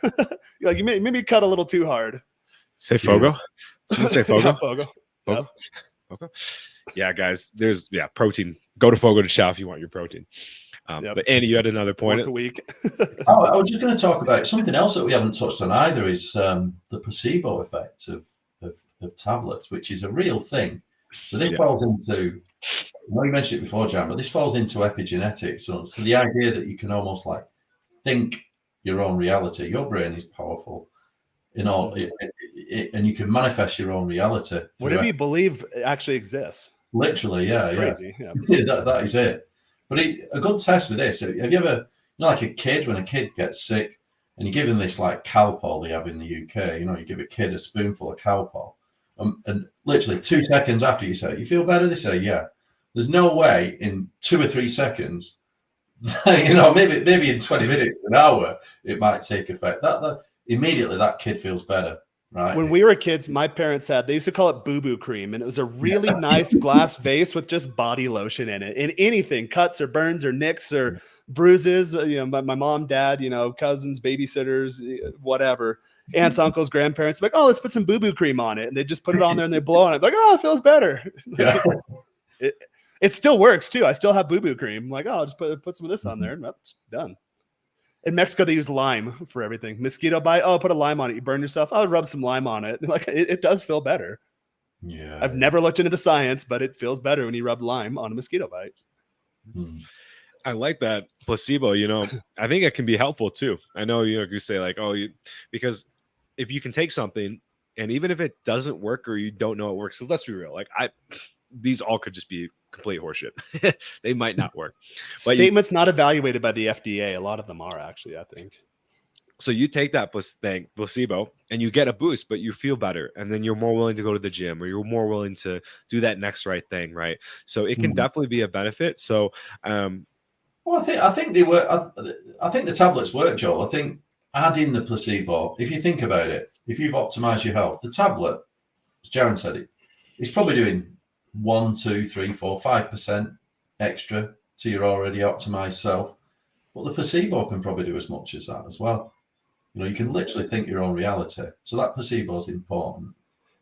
Like you maybe cut a little too hard. Say fogo. Say fogo. Yeah, fogo. Fogo. Yep. Fogo. Yeah, guys. There's protein. Go to fogo de chao if you want your protein. But Andy, you had another point. Once a week. I was just going to talk about something else that we haven't touched on either. Is the placebo effect of tablets, which is a real thing. So this falls into, you mentioned it before, Jan, but this falls into epigenetics. So the idea that you can almost like think your own reality. Your brain is powerful, and you can manifest your own reality. Whatever you believe actually exists. Literally, That's crazy. Yeah. that is it. But a good test with this. Have you ever, like a kid, when a kid gets sick, and you give them this like Calpol they have in the UK. You give a kid a spoonful of Calpol. And literally 2 seconds after you say, you feel better? They say, yeah. There's no way in 2 or 3 seconds, maybe in 20 minutes, an hour, it might take effect. That immediately that kid feels better, right? When we were kids, my parents they used to call it boo-boo cream, and it was a really nice glass vase with just body lotion in it. And anything, cuts or burns or nicks or bruises, my mom, dad, cousins, babysitters, whatever. Aunts, uncles, grandparents, like, oh, let's put some boo-boo cream on it. And they just put it on there and they blow on it. Like, oh, it feels better. It still works too. I still have boo-boo cream. I'm like, oh, I'll just put some of this on there and that's done. In Mexico, they use lime for everything. Mosquito bite. Oh, put a lime on it. You burn yourself. I'll rub some lime on it. Like it does feel better. Yeah. I've never looked into the science, but it feels better when you rub lime on a mosquito bite. I like that placebo, I think it can be helpful too. I know, you say like, because if you can take something and even if it doesn't work or you don't know it works, so let's be real, like these all could just be complete horseshit. They might not work. But Statements not evaluated by the FDA. A lot of them are actually, I think. So you take that placebo and you get a boost, but you feel better. And then you're more willing to go to the gym or you're more willing to do that next right thing. Right. So it can definitely be a benefit. So, well, I think they work. I think the tablets work, Joel. I think adding the placebo, if you think about it, if you've optimized your health, the tablet, as Jaron said, it's probably doing 1, 2, 3, 4, 5% extra to your already optimized self. But the placebo can probably do as much as that as well. You can literally think your own reality. So that placebo is important.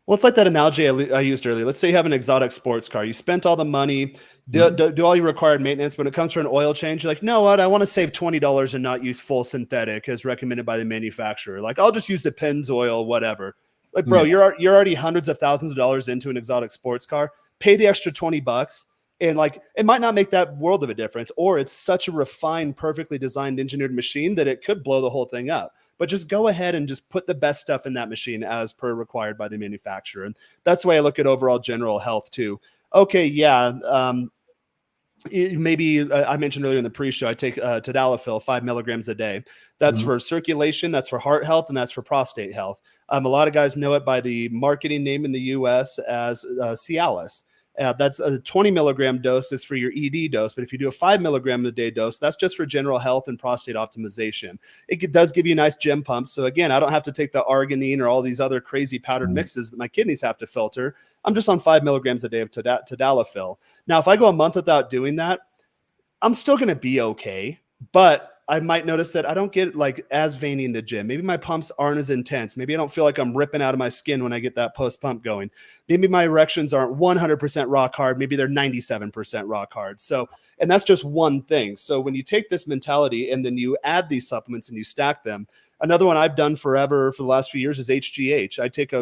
Well, it's like that analogy I used earlier. Let's say you have an exotic sports car. You spent all the money, do all your required maintenance. When it comes for an oil change, you're like, no, what? I want to save $20 and not use full synthetic as recommended by the manufacturer. Like, I'll just use the Pennzoil, whatever. Like, bro, you're already hundreds of thousands of dollars into an exotic sports car. Pay the extra $20. And like, it might not make that world of a difference, or it's such a refined, perfectly designed, engineered machine that it could blow the whole thing up. But just go ahead and just put the best stuff in that machine as per required by the manufacturer. And that's the way I look at overall general health too. Okay. Yeah. Maybe I mentioned earlier in the pre-show, I take tadalafil 5 milligrams a day. That's for circulation, that's for heart health, and that's for prostate health. A lot of guys know it by the marketing name in the US as Cialis. That's a 20 milligram dose is for your ED dose. But if you do a 5 milligram a day dose, that's just for general health and prostate optimization. It does give you nice gym pumps. So again, I don't have to take the arginine or all these other crazy powdered mixes that my kidneys have to filter. I'm just on 5 milligrams a day of tadalafil. Now, if I go a month without doing that, I'm still going to be okay. But I might notice that I don't get like as veiny in the gym. Maybe my pumps aren't as intense. Maybe I don't feel like I'm ripping out of my skin when I get that post pump going. Maybe my erections aren't 100% rock hard. Maybe they're 97% rock hard. So, and that's just one thing. So when you take this mentality and then you add these supplements and you stack them, another one I've done forever for the last few years is HGH. I take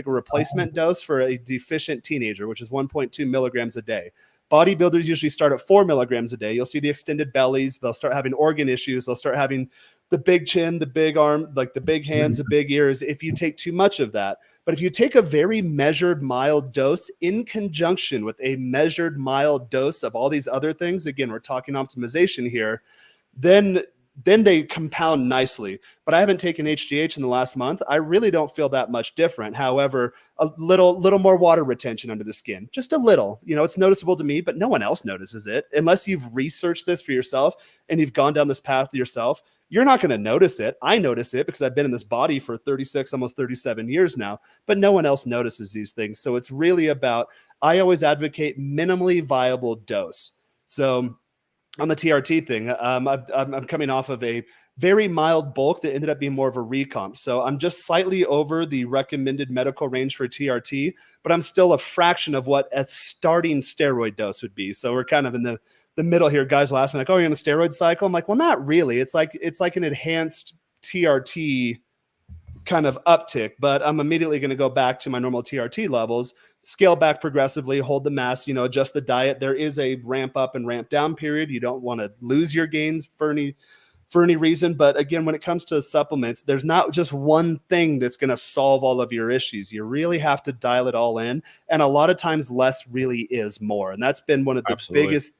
a replacement dose for a deficient teenager, which is 1.2 milligrams a day. Bodybuilders usually start at 4 milligrams a day. You'll see the extended bellies. They'll start having organ issues. They'll start having the big chin, the big arm, like the big hands, the big ears, if you take too much of that. But if you take a very measured, mild dose in conjunction with a measured, mild dose of all these other things, again, we're talking optimization here, then they compound nicely. But I haven't taken HGH in the last month. I really don't feel that much different. However, a little more water retention under the skin, just a little. It's noticeable to me, but no one else notices it unless you've researched this for yourself and you've gone down this path yourself. You're not going to notice it. I notice it because I've been in this body for 36, almost 37 years now, but no one else notices these things. So it's really about, I always advocate minimally viable dose. So on the TRT thing, I'm coming off of a very mild bulk that ended up being more of a recomp. So I'm just slightly over the recommended medical range for TRT, but I'm still a fraction of what a starting steroid dose would be. So we're kind of in the middle here. Guys will ask me like, oh, you're in a steroid cycle? I'm like, well, not really. It's like an enhanced TRT kind of uptick, but I'm immediately going to go back to my normal TRT levels, scale back progressively, hold the mass, adjust the diet. There is a ramp up and ramp down period. You don't want to lose your gains for any reason. But again, when it comes to supplements, there's not just one thing that's going to solve all of your issues. You really have to dial it all in. And a lot of times less really is more. And that's been one of the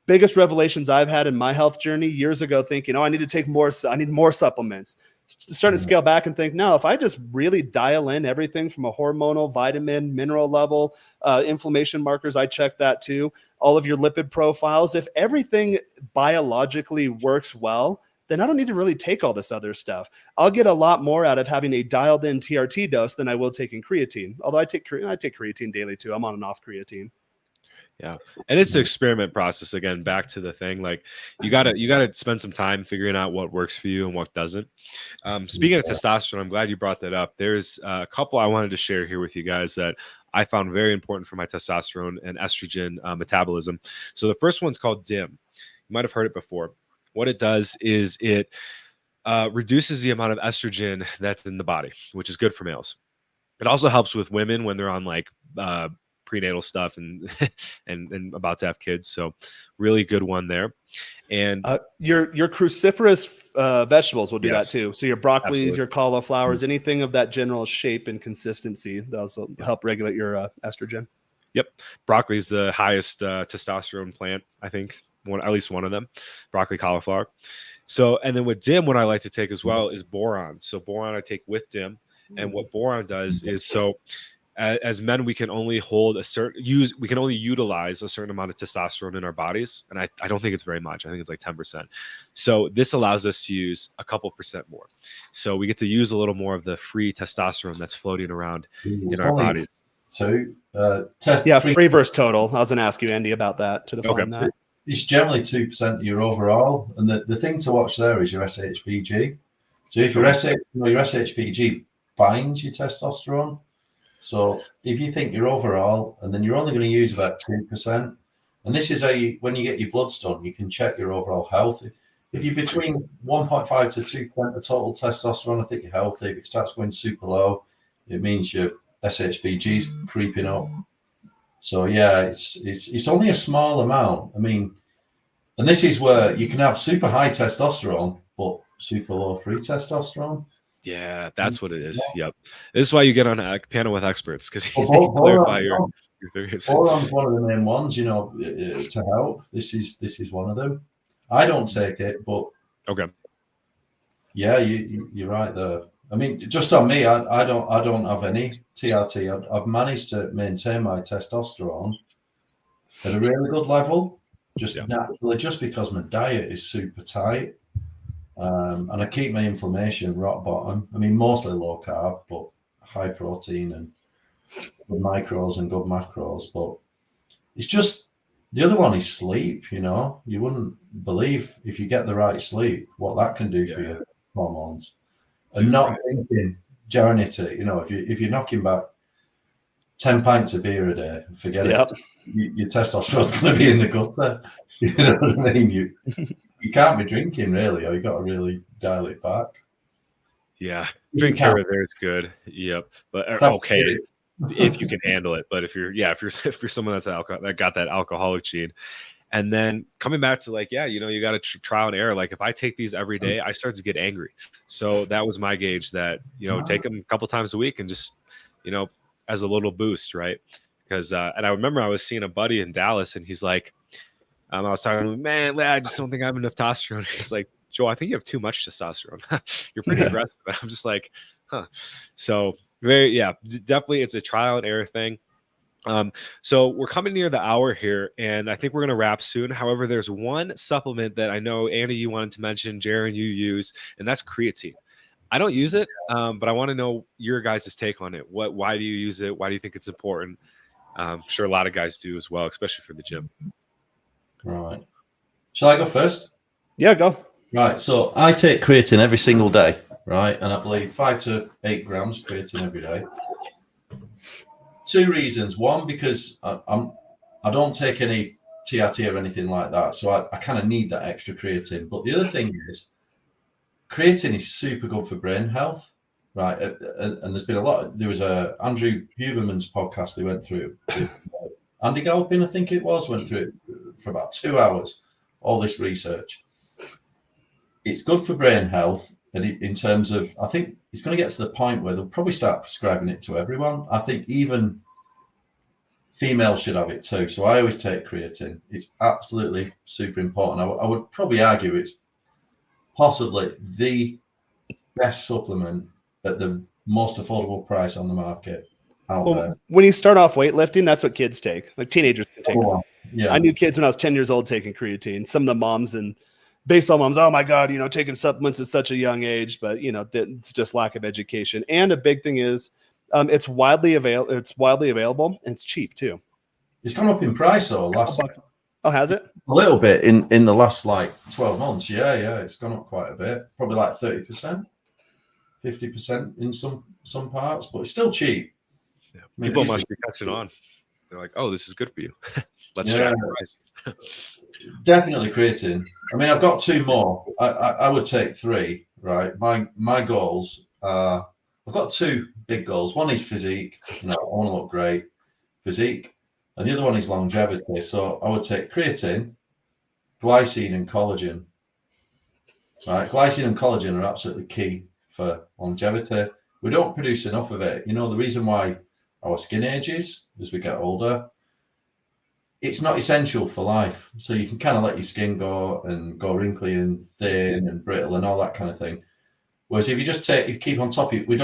biggest revelations I've had in my health journey years ago, thinking, I need more supplements. Starting to scale back and think, no, if I just really dial in everything from a hormonal, vitamin, mineral level, inflammation markers, I check that too, all of your lipid profiles, if everything biologically works well, then I don't need to really take all this other stuff. I'll get a lot more out of having a dialed in TRT dose than I will taking creatine. Although I take creatine daily too. I'm on and off creatine. Yeah. And it's an experiment process. Again, back to the thing, like you gotta spend some time figuring out what works for you and what doesn't. Speaking of testosterone, I'm glad you brought that up. There's a couple I wanted to share here with you guys that I found very important for my testosterone and estrogen metabolism. So the first one's called DIM. You might have heard it before. What it does is it reduces the amount of estrogen that's in the body, which is good for males. It also helps with women when they're on like prenatal stuff and and about to have kids. So really good one there. And your cruciferous vegetables will do yes, that too. So your broccolis, absolutely. your cauliflowers, anything of that general shape and consistency, that also help regulate your estrogen. Yep, broccoli is the highest testosterone plant, I think. At least one of them, broccoli, cauliflower. So, and then with DIM, what I like to take as well is boron. So boron I take with DIM, and what boron does is, so as men, we can only we can only utilize a certain amount of testosterone in our bodies, and I don't think it's very much. I think it's like 10%. So this allows us to use a couple percent more. So we get to use a little more of the free testosterone that's floating around in our bodies. So free versus total. I was going to ask you, Andy, about that to define that. It's generally 2% of your overall, and the thing to watch there is your SHBG. So if your SHBG binds your testosterone, so if you think your overall, and then you're only going to use about 2%, and this is when you get your bloods done, you can check your overall health. If you're between 1.5 to 2% of total testosterone, I think you're healthy. If it starts going super low, it means your SHBG is creeping up. So yeah, it's only a small amount. I mean, and this is where you can have super high testosterone, but super low free testosterone. Yeah, that's what it is. Yep. This is why you get on a panel with experts, because you can clarify your theories. Boron's one of the main ones, to help. This is one of them. I don't take it, but okay. Yeah, you're right there. I mean, just on me, I don't have any TRT. I've managed to maintain my testosterone at a really good level, naturally, just because my diet is super tight, and I keep my inflammation rock bottom. I mean, mostly low carb, but high protein and good micros and good macros. But it's just the other one is sleep. You wouldn't believe, if you get the right sleep, what that can do for your hormones. And not thinking, Jaronity, if you're knocking back 10 pints of beer a day, forget it. Your testosterone's going to be in the gutter. You know what I mean? You can't be drinking, really, or you got to really dial it back. Yeah, drink here or there is good. Yep, but okay if you can handle it. But if you're someone that's that got that alcoholic gene. And then coming back to you got to trial and error. Like if I take these every day, I start to get angry. So that was my gauge that, take them a couple times a week and just, as a little boost. Right. Because, and I remember I was seeing a buddy in Dallas and he's like, I was talking to him, man, I just don't think I have enough testosterone. He's like, Joel, I think you have too much testosterone. You're pretty aggressive. And I'm just like, huh. So definitely it's a trial and error thing. So we're coming near the hour here, and I think we're going to wrap soon. However, there's one supplement that I know, Andy, you wanted to mention, Jaron, you use, and that's creatine. I don't use it, but I want to know your guys' take on it. Why do you use it? Why do you think it's important? I'm sure a lot of guys do as well, especially for the gym. Right. Shall I go first? Yeah, go. Right. So I take creatine every single day, right? And I believe 5 to 8 grams creatine every day. 2 reasons. One, because I don't take any TRT or anything like that, so I kind of need that extra creatine. But the other thing is, creatine is super good for brain health, right? And there's been there was a Andrew Huberman's podcast they went through. Andy Galpin, I think it was, went through it for about 2 hours, all this research. It's good for brain health. And in terms of, I think it's going to get to the point where they'll probably start prescribing it to everyone. I think even females should have it too. So I always take creatine. It's absolutely super important. I would probably argue it's possibly the best supplement at the most affordable price on the market out there. When you start off weightlifting, that's what kids take. Like teenagers can take it. Yeah. I knew kids when I was 10 years old taking creatine. Some of the moms and baseball moms, oh my God, taking supplements at such a young age, but it's just lack of education. And a big thing is it's widely available and it's cheap too. It's gone up in price though. Oh, has it? A little bit in the last 12 months. Yeah, it's gone up quite a bit. Probably like 30%, 50% in some parts, but it's still cheap. Yeah. People must be catching on. They're like, oh, this is good for you. Let's jack the price. Definitely creatine. I mean, I've got 2 more. I would take 3, right? My goals are I've got two big goals. One is physique. I want to look great, physique, and the other one is longevity. So I would take creatine, glycine, and collagen. Right, glycine and collagen are absolutely key for longevity. We don't produce enough of it. The reason why our skin ages as we get older, it's not essential for life. So you can kind of let your skin go wrinkly and thin and brittle and all that kind of thing. Whereas if you keep on top of it, we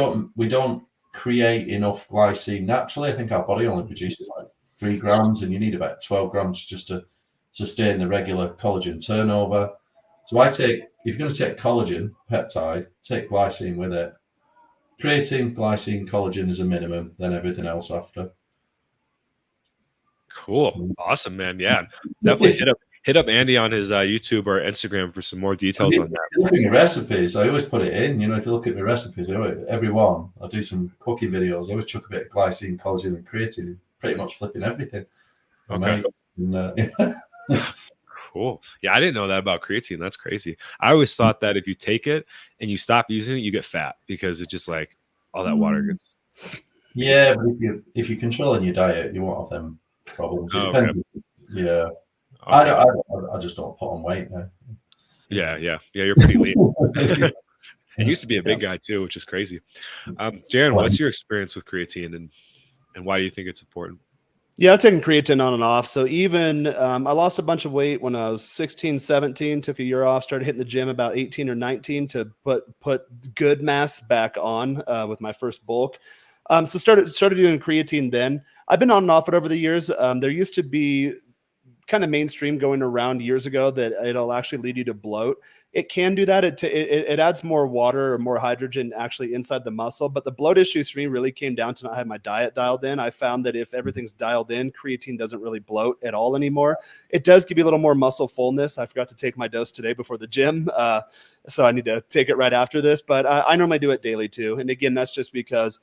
don't create enough glycine naturally. I think our body only produces like 3 grams, and you need about 12 grams just to sustain the regular collagen turnover. So if you're going to take collagen peptide, take glycine with it. Creatine, glycine, collagen is a minimum, then everything else after. Cool. Awesome, man. Yeah. Definitely hit up Andy on his YouTube or Instagram for some more details on that. If you look at my recipes, I always put it in. If you look at my recipes, every one, I do some cooking videos. I always chuck a bit of glycine, collagen, and creatine, pretty much flipping everything. Okay. Cool. Yeah, I didn't know that about creatine. That's crazy. I always thought that if you take it and you stop using it, you get fat because it's just like all that water gets. Yeah, but if you're controlling your diet, you won't have them problems. It depends. Okay. Yeah. Okay. I just don't put on weight now. Yeah. You're pretty lean. And used to be a big guy too, which is crazy. Jaron, what's your experience with creatine and why do you think it's important? Yeah, I've taken creatine on and off. So even I lost a bunch of weight when I was 16, 17, took a year off, started hitting the gym about 18 or 19 to put good mass back on with my first bulk. So started doing creatine then. I've been on and off it over the years. There used to be kind of mainstream going around years ago that it'll actually lead you to bloat. It can do that. It adds more water or more hydrogen actually inside the muscle. But the bloat issues for me really came down to not having my diet dialed in. I found that if everything's dialed in, creatine doesn't really bloat at all anymore. It does give you a little more muscle fullness. I forgot to take my dose today before the gym. So I need to take it right after this. But I normally do it daily too. And again, that's just because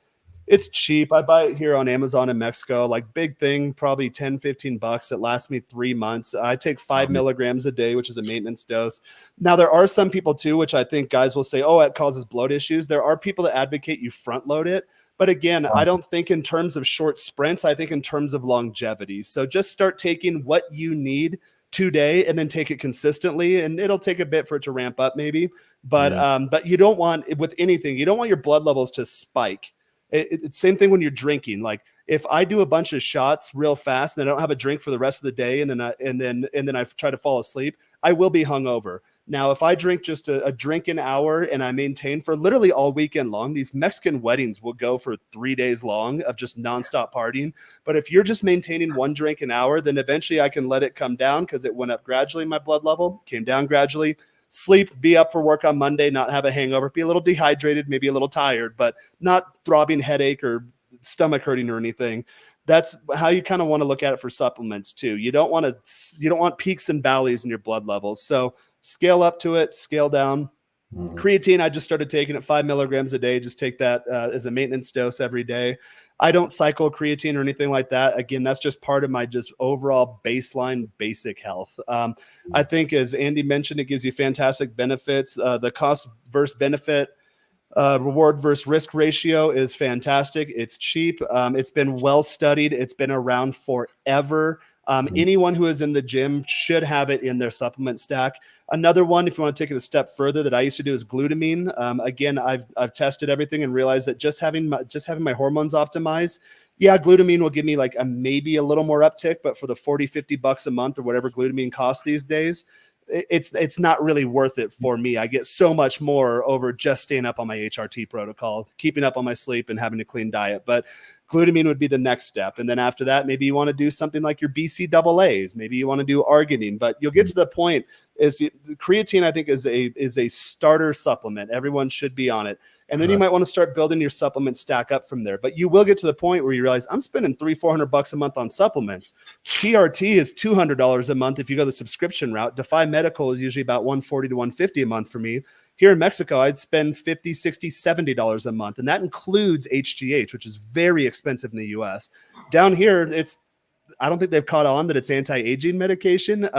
it's cheap. I buy it here on Amazon in Mexico, like big thing, probably 10, 15 bucks. It lasts me 3 months. I take 5 milligrams a day, which is a maintenance dose. Now, there are some people too, which I think guys will say, oh, it causes bloat issues. There are people that advocate you front load it. But again, I don't think in terms of short sprints. I think in terms of longevity. So just start taking what you need today and then take it consistently, and it'll take a bit for it to ramp up maybe. But you don't want, with anything, you don't want your blood levels to spike. It's same thing when you're drinking. Like if I do a bunch of shots real fast and I don't have a drink for the rest of the day, and then I try to fall asleep, I will be hungover. Now, if I drink just a drink an hour and I maintain for literally all weekend long, these Mexican weddings will go for 3 days long of just nonstop partying. But if you're just maintaining 1 drink an hour, then eventually I can let it come down because it went up gradually. My blood level came down gradually. Sleep, be up for work on Monday, not have a hangover, be a little dehydrated, maybe a little tired, but not throbbing headache or stomach hurting or anything. That's how you kind of want to look at it for supplements too. You don't want peaks and valleys in your blood levels. So scale up to it, scale down. Creatine, I just started taking it 5 milligrams a day. Just take that as a maintenance dose every day. I don't cycle creatine or anything like that. Again, that's just part of my just overall baseline basic health. I think, as Andy mentioned, it gives you fantastic benefits. The cost versus benefit, reward versus risk ratio is fantastic. It's cheap. It's been well studied. It's been around forever. Anyone who is in the gym should have it in their supplement stack. Another one, if you want to take it a step further, that I used to do is glutamine. Again, I've tested everything and realized that just having my hormones optimized, yeah, glutamine will give me like maybe a little more uptick, but for the 40, 50 bucks a month or whatever glutamine costs these days, it's not really worth it for me. I get so much more over just staying up on my HRT protocol, keeping up on my sleep and having a clean diet. But glutamine would be the next step. And then after that, maybe you want to do something like your BCAAs. Maybe you want to do arginine, but you'll get to the point creatine, I think, is a starter supplement. Everyone should be on it. And then you might want to start building your supplement stack up from there. But you will get to the point where you realize I'm spending $300-400 a month on supplements. TRT is $200 a month if you go the subscription route. Defy Medical is usually about $140 to $150 a month for me. Here in Mexico, I'd spend $50, $60, $70 a month. And that includes HGH, which is very expensive in the US. Down here, it's I don't think they've caught on that it's anti-aging medication.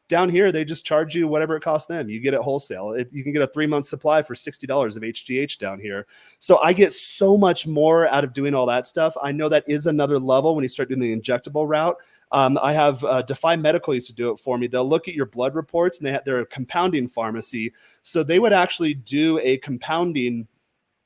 Down here, they just charge you whatever it costs them. You get it wholesale. You can get a 3-month supply for $60 of HGH down here. So I get so much more out of doing all that stuff. I know that is another level when you start doing the injectable route. I have Defy Medical used to do it for me. They'll look at your blood reports, and they're a compounding pharmacy. So they would actually do a compounding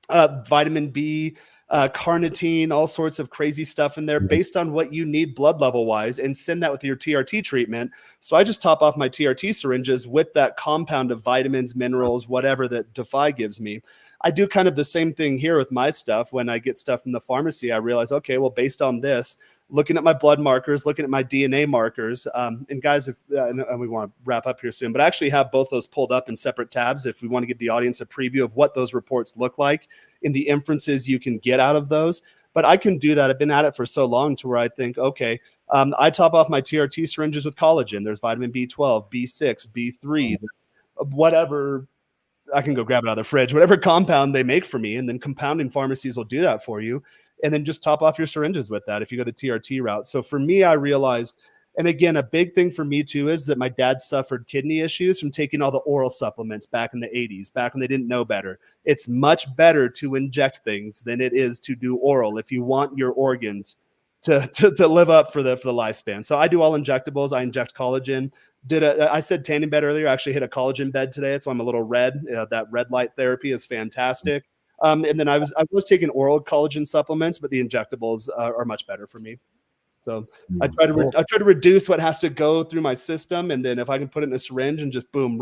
vitamin B, carnitine, all sorts of crazy stuff in there based on what you need blood level wise, and send that with your TRT treatment. So I just top off my TRT syringes with that compound of vitamins, minerals, whatever that Defy gives me. I do kind of the same thing here with my stuff. When I get stuff from the pharmacy, I realize, okay, well, based on this, looking at my blood markers, looking at my DNA markers, and guys, if and we want to wrap up here soon, but I actually have both those pulled up in separate tabs if we want to give the audience a preview of what those reports look like and the inferences you can get out of those. But I can do that. I've been at it for so long to where I think, okay, I top off my TRT syringes with collagen. There's vitamin B12, B6, B3, whatever. I can go grab it out of the fridge, whatever compound they make for me. And then compounding pharmacies will do that for you. And then just top off your syringes with that if you go the TRT route. So for me, I realized, and again, a big thing for me too is that my dad suffered kidney issues from taking all the oral supplements back in the 80s, back when they didn't know better. It's much better to inject things than it is to do oral if you want your organs to live up for the lifespan. So I do all injectables. I inject collagen. I said tanning bed earlier. I actually hit a collagen bed today. That's why I'm a little red. That red light therapy is fantastic. And then I was taking oral collagen supplements, but the injectables are much better for me. So I try to reduce what has to go through my system, and then if I can put it in a syringe and just boom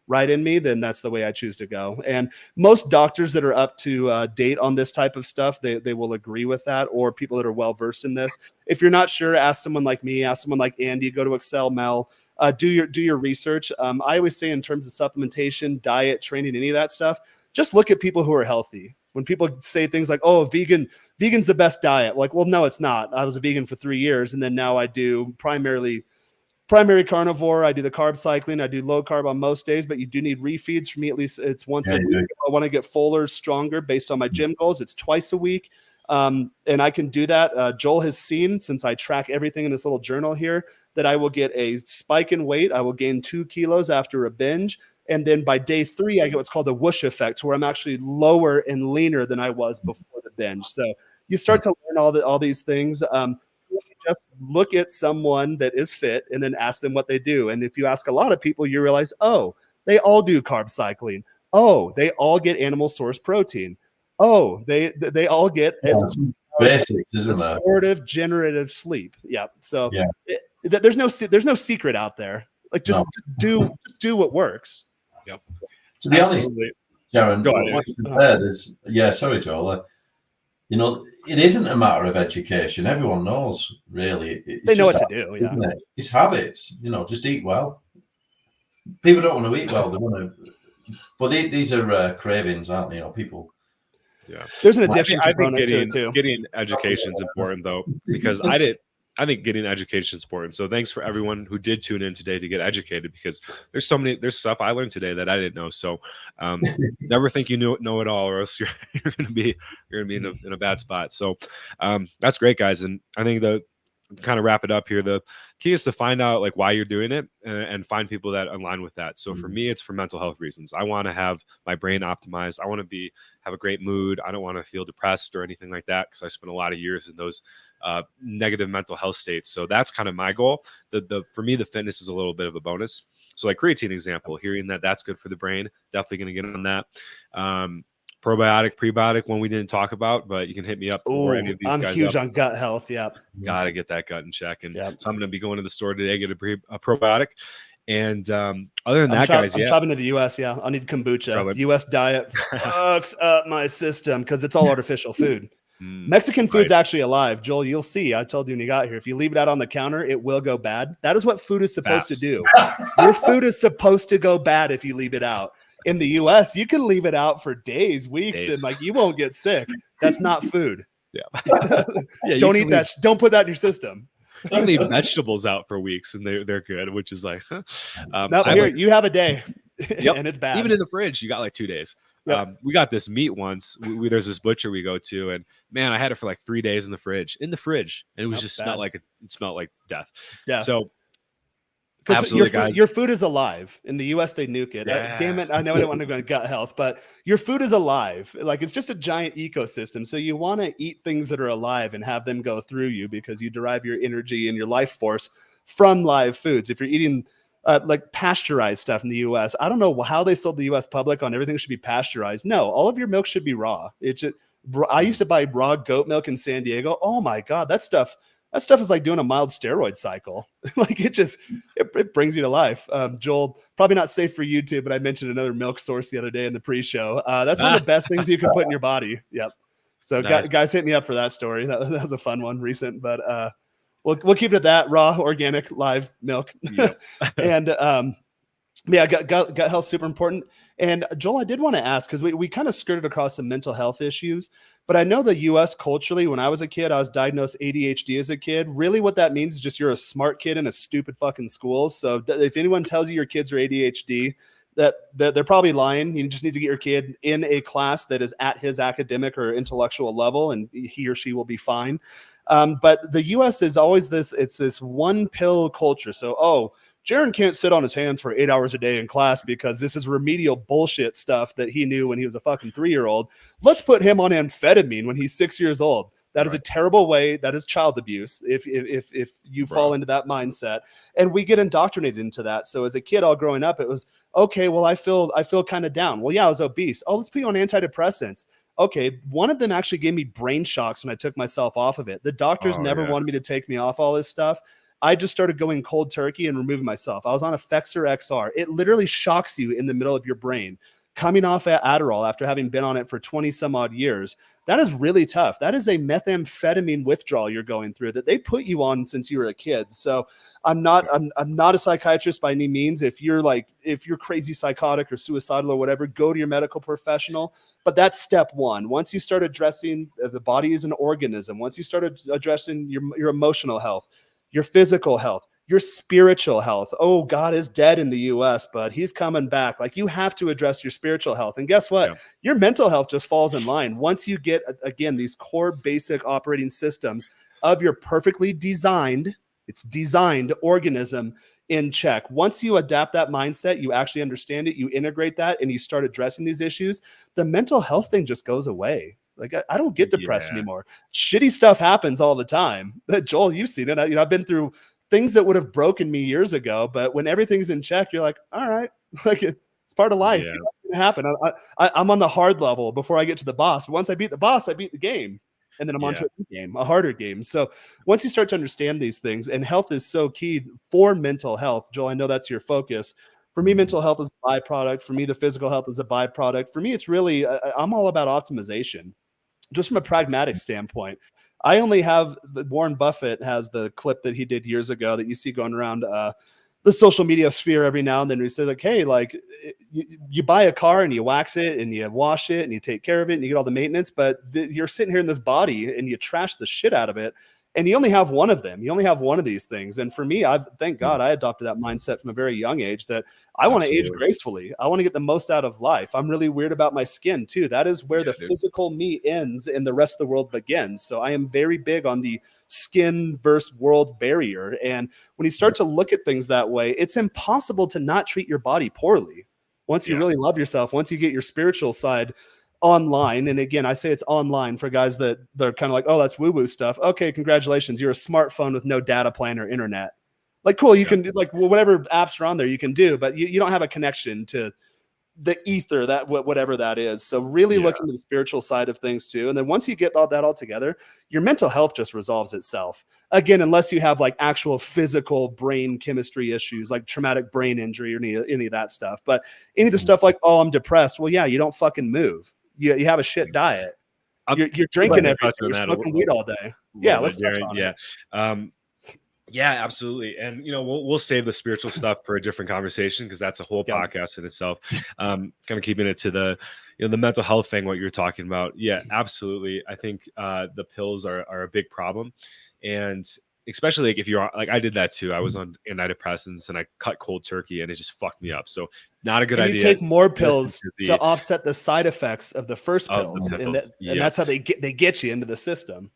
right in me, then that's the way I choose to go. And most doctors that are up to date on this type of stuff, they will agree with that, or people that are well versed in this. If you're not sure, ask someone like me, ask someone like Andy. Go to Excel Mel. Do your research. I always say in terms of supplementation, diet, training, any of that stuff, just look at people who are healthy. When people say things like, oh, vegan's the best diet. Like, well, no, it's not. I was a vegan for 3 years. And then now I do primary carnivore. I do the carb cycling. I do low carb on most days, but you do need refeeds. For me, at least it's once a week. If I want to get fuller, stronger based on my gym goals, it's twice a week. And I can do that. Joel has seen, since I track everything in this little journal here, that I will get a spike in weight. I will gain 2 kilos after a binge. And then by day 3, I get what's called a whoosh effect, where I'm actually lower and leaner than I was before the binge. So you start to learn all these things. Just look at someone that is fit and then ask them what they do. And if you ask a lot of people, you realize, oh, they all do carb cycling. Oh, they all get animal source protein. Oh, they all get basics, isn't that? Restorative, generative sleep. Yeah. So there's no secret out there. Like just do what works. Yep. To be honest, Jaron, what you said is, sorry, Joel. It isn't a matter of education. Everyone knows, really. They know what to do. Yeah. It's habits. Just eat well. People don't want to eat well. They want to. But these are cravings, aren't they? People. Yeah. There's an addiction component to it too. Getting education is important, though, because I think getting education is important. So thanks for everyone who did tune in today to get educated, because there's stuff I learned today that I didn't know. So never think you know it all, or else you're going to be in a bad spot. So that's great, guys. And I think kind of wrap it up here. The key is to find out like why you're doing it and find people that align with that. So for me, it's for mental health reasons. I want to have my brain optimized. I want to have a great mood. I don't want to feel depressed or anything like that, because I spent a lot of years in those negative mental health states. So that's kind of my goal. For me, the fitness is a little bit of a bonus. So like creatine example, hearing that's good for the brain, definitely going to get on that. Probiotic, prebiotic, one we didn't talk about, but you can hit me up for any of these guys. I'm huge on gut health. Yep. Got to get that gut in check. And so I'm going to be going to the store today, get a probiotic. And other than that, guys, I'm traveling to the U.S. Yeah, I'll need kombucha. U.S. diet fucks up my system because it's all artificial food. Mexican food's actually alive. Joel, you'll see. I told you when you got here, if you leave it out on the counter, it will go bad. That is what food is supposed to do. Your food is supposed to go bad if you leave it out. In the US, you can leave it out for days, weeks, and like you won't get sick. That's not food. Yeah. Don't eat that. Don't put that in your system. You can leave vegetables out for weeks and they're good, which is like, you have a day. And it's bad. Even in the fridge, you got like 2 days. Yep. We got this meat once. There's this butcher we go to, and man, I had it for like 3 days in the fridge, and it was Not just bad. it smelled like death. Yeah. So Because absolutely, guys. your food is alive. In the U.S., they nuke it. Damn it! I know I don't want to go into gut health, but your food is alive. Like, it's just a giant ecosystem. So you want to eat things that are alive and have them go through you, because you derive your energy and your life force from live foods. If you're eating like pasteurized stuff in the U.S., I don't know how they sold the U.S. public on everything should be pasteurized. No, all of your milk should be raw. I used to buy raw goat milk in San Diego. Oh my God, that stuff is like doing a mild steroid cycle. Like, it brings you to life. Joel, probably not safe for YouTube, but I mentioned another milk source the other day in the pre-show. That's one of the best things you can put in your body. Yep. So Nice. guys hit me up for that story. That was a fun one, recent, but we'll keep it at that: raw, organic, live milk. Yep. And yeah, gut health, super important. And Joel, I did want to ask, because we kind of skirted across some mental health issues, but I know the U.S. culturally, when I was a kid, I was diagnosed ADHD as a kid. Really, what that means is just you're a smart kid in a stupid fucking school. So if anyone tells you your kids are ADHD, that they're probably lying. You just need to get your kid in a class that is at his academic or intellectual level, and he or she will be fine. But the U.S. is always it's this one pill culture. So, Jaron can't sit on his hands for 8 hours a day in class because this is remedial bullshit stuff that he knew when he was a fucking 3-year-old. Let's put him on amphetamine when he's 6 years old. That is a terrible way. That is child abuse if you fall into that mindset. And we get indoctrinated into that. So as a kid, all growing up, it was, okay, well, I feel kind of down. Well, yeah, I was obese. Oh, let's put you on antidepressants. Okay, one of them actually gave me brain shocks when I took myself off of it. The doctors never wanted me to take me off all this stuff. I just started going cold turkey and removing myself. I was on Effexor XR. It literally shocks you in the middle of your brain. Coming off Adderall after having been on it for 20 some odd years, that is really tough. That is a methamphetamine withdrawal you're going through that they put you on since you were a kid. So I'm not a psychiatrist by any means. If you're crazy, psychotic, or suicidal or whatever, go to your medical professional. But that's step one. Once you start addressing the body as an organism, once you start addressing your emotional health, your physical health, your spiritual health. Oh, God is dead in the US, but he's coming back. Like, you have to address your spiritual health. And guess what? Your mental health just falls in line. Once you get, again, these core basic operating systems of your perfectly designed organism in check. Once you adapt that mindset, you actually understand it, you integrate that, and you start addressing these issues, the mental health thing just goes away. Like, I don't get depressed anymore. Shitty stuff happens all the time. Joel, you've seen it. I've been through things that would have broken me years ago, but when everything's in check, you're like, all right, like, it's part of life. Yeah. It's gonna happen. I'm on the hard level before I get to the boss. Once I beat the boss, I beat the game. And then I'm on to a harder game. So once you start to understand these things, and health is so key for mental health, Joel, I know that's your focus. For me, mental health is a byproduct. For me, the physical health is a byproduct. For me, it's really, I'm all about optimization. Just from a pragmatic standpoint, I only have Warren Buffett has the clip that he did years ago that you see going around the social media sphere every now and then. He says, like, hey, like, you buy a car and you wax it and you wash it and you take care of it and you get all the maintenance, but you're sitting here in this body and you trash the shit out of it. And you only have one of them. You only have one of these things. And for me, thank God I adopted that mindset from a very young age that I want to age gracefully. I want to get the most out of life. I'm really weird about my skin too. That is where the physical me ends and the rest of the world begins. So I am very big on the skin versus world barrier. And when you start to look at things that way, it's impossible to not treat your body poorly. Once you really love yourself, once you get your spiritual side online, and again, I say it's online for guys that they're kind of like, oh, that's woo-woo stuff. Okay, congratulations, you're a smartphone with no data plan or internet. Like, cool, you can do, like, whatever apps are on there you can do, but you don't have a connection to the ether, that whatever that is. So really look into the spiritual side of things too. And then once you get all that all together, your mental health just resolves itself. Again, unless you have like actual physical brain chemistry issues, like traumatic brain injury or any of that stuff. But any of the stuff like, oh, I'm depressed. Well, yeah, you don't fucking move. You have a shit diet. You're drinking everything. You're smoking weed all day. Yeah, let's touch on it. Yeah, absolutely. And we'll save the spiritual stuff for a different conversation because that's a whole podcast in itself. Kind of keeping it to the the mental health thing, what you're talking about. Yeah, absolutely. I think the pills are a big problem. And especially like if you're like, I did that too. I was on antidepressants and I cut cold turkey and it just fucked me up. So not a good and idea. you take more pills Listen to offset the side effects of the first pills, the and pills. and that's how they get you into the system.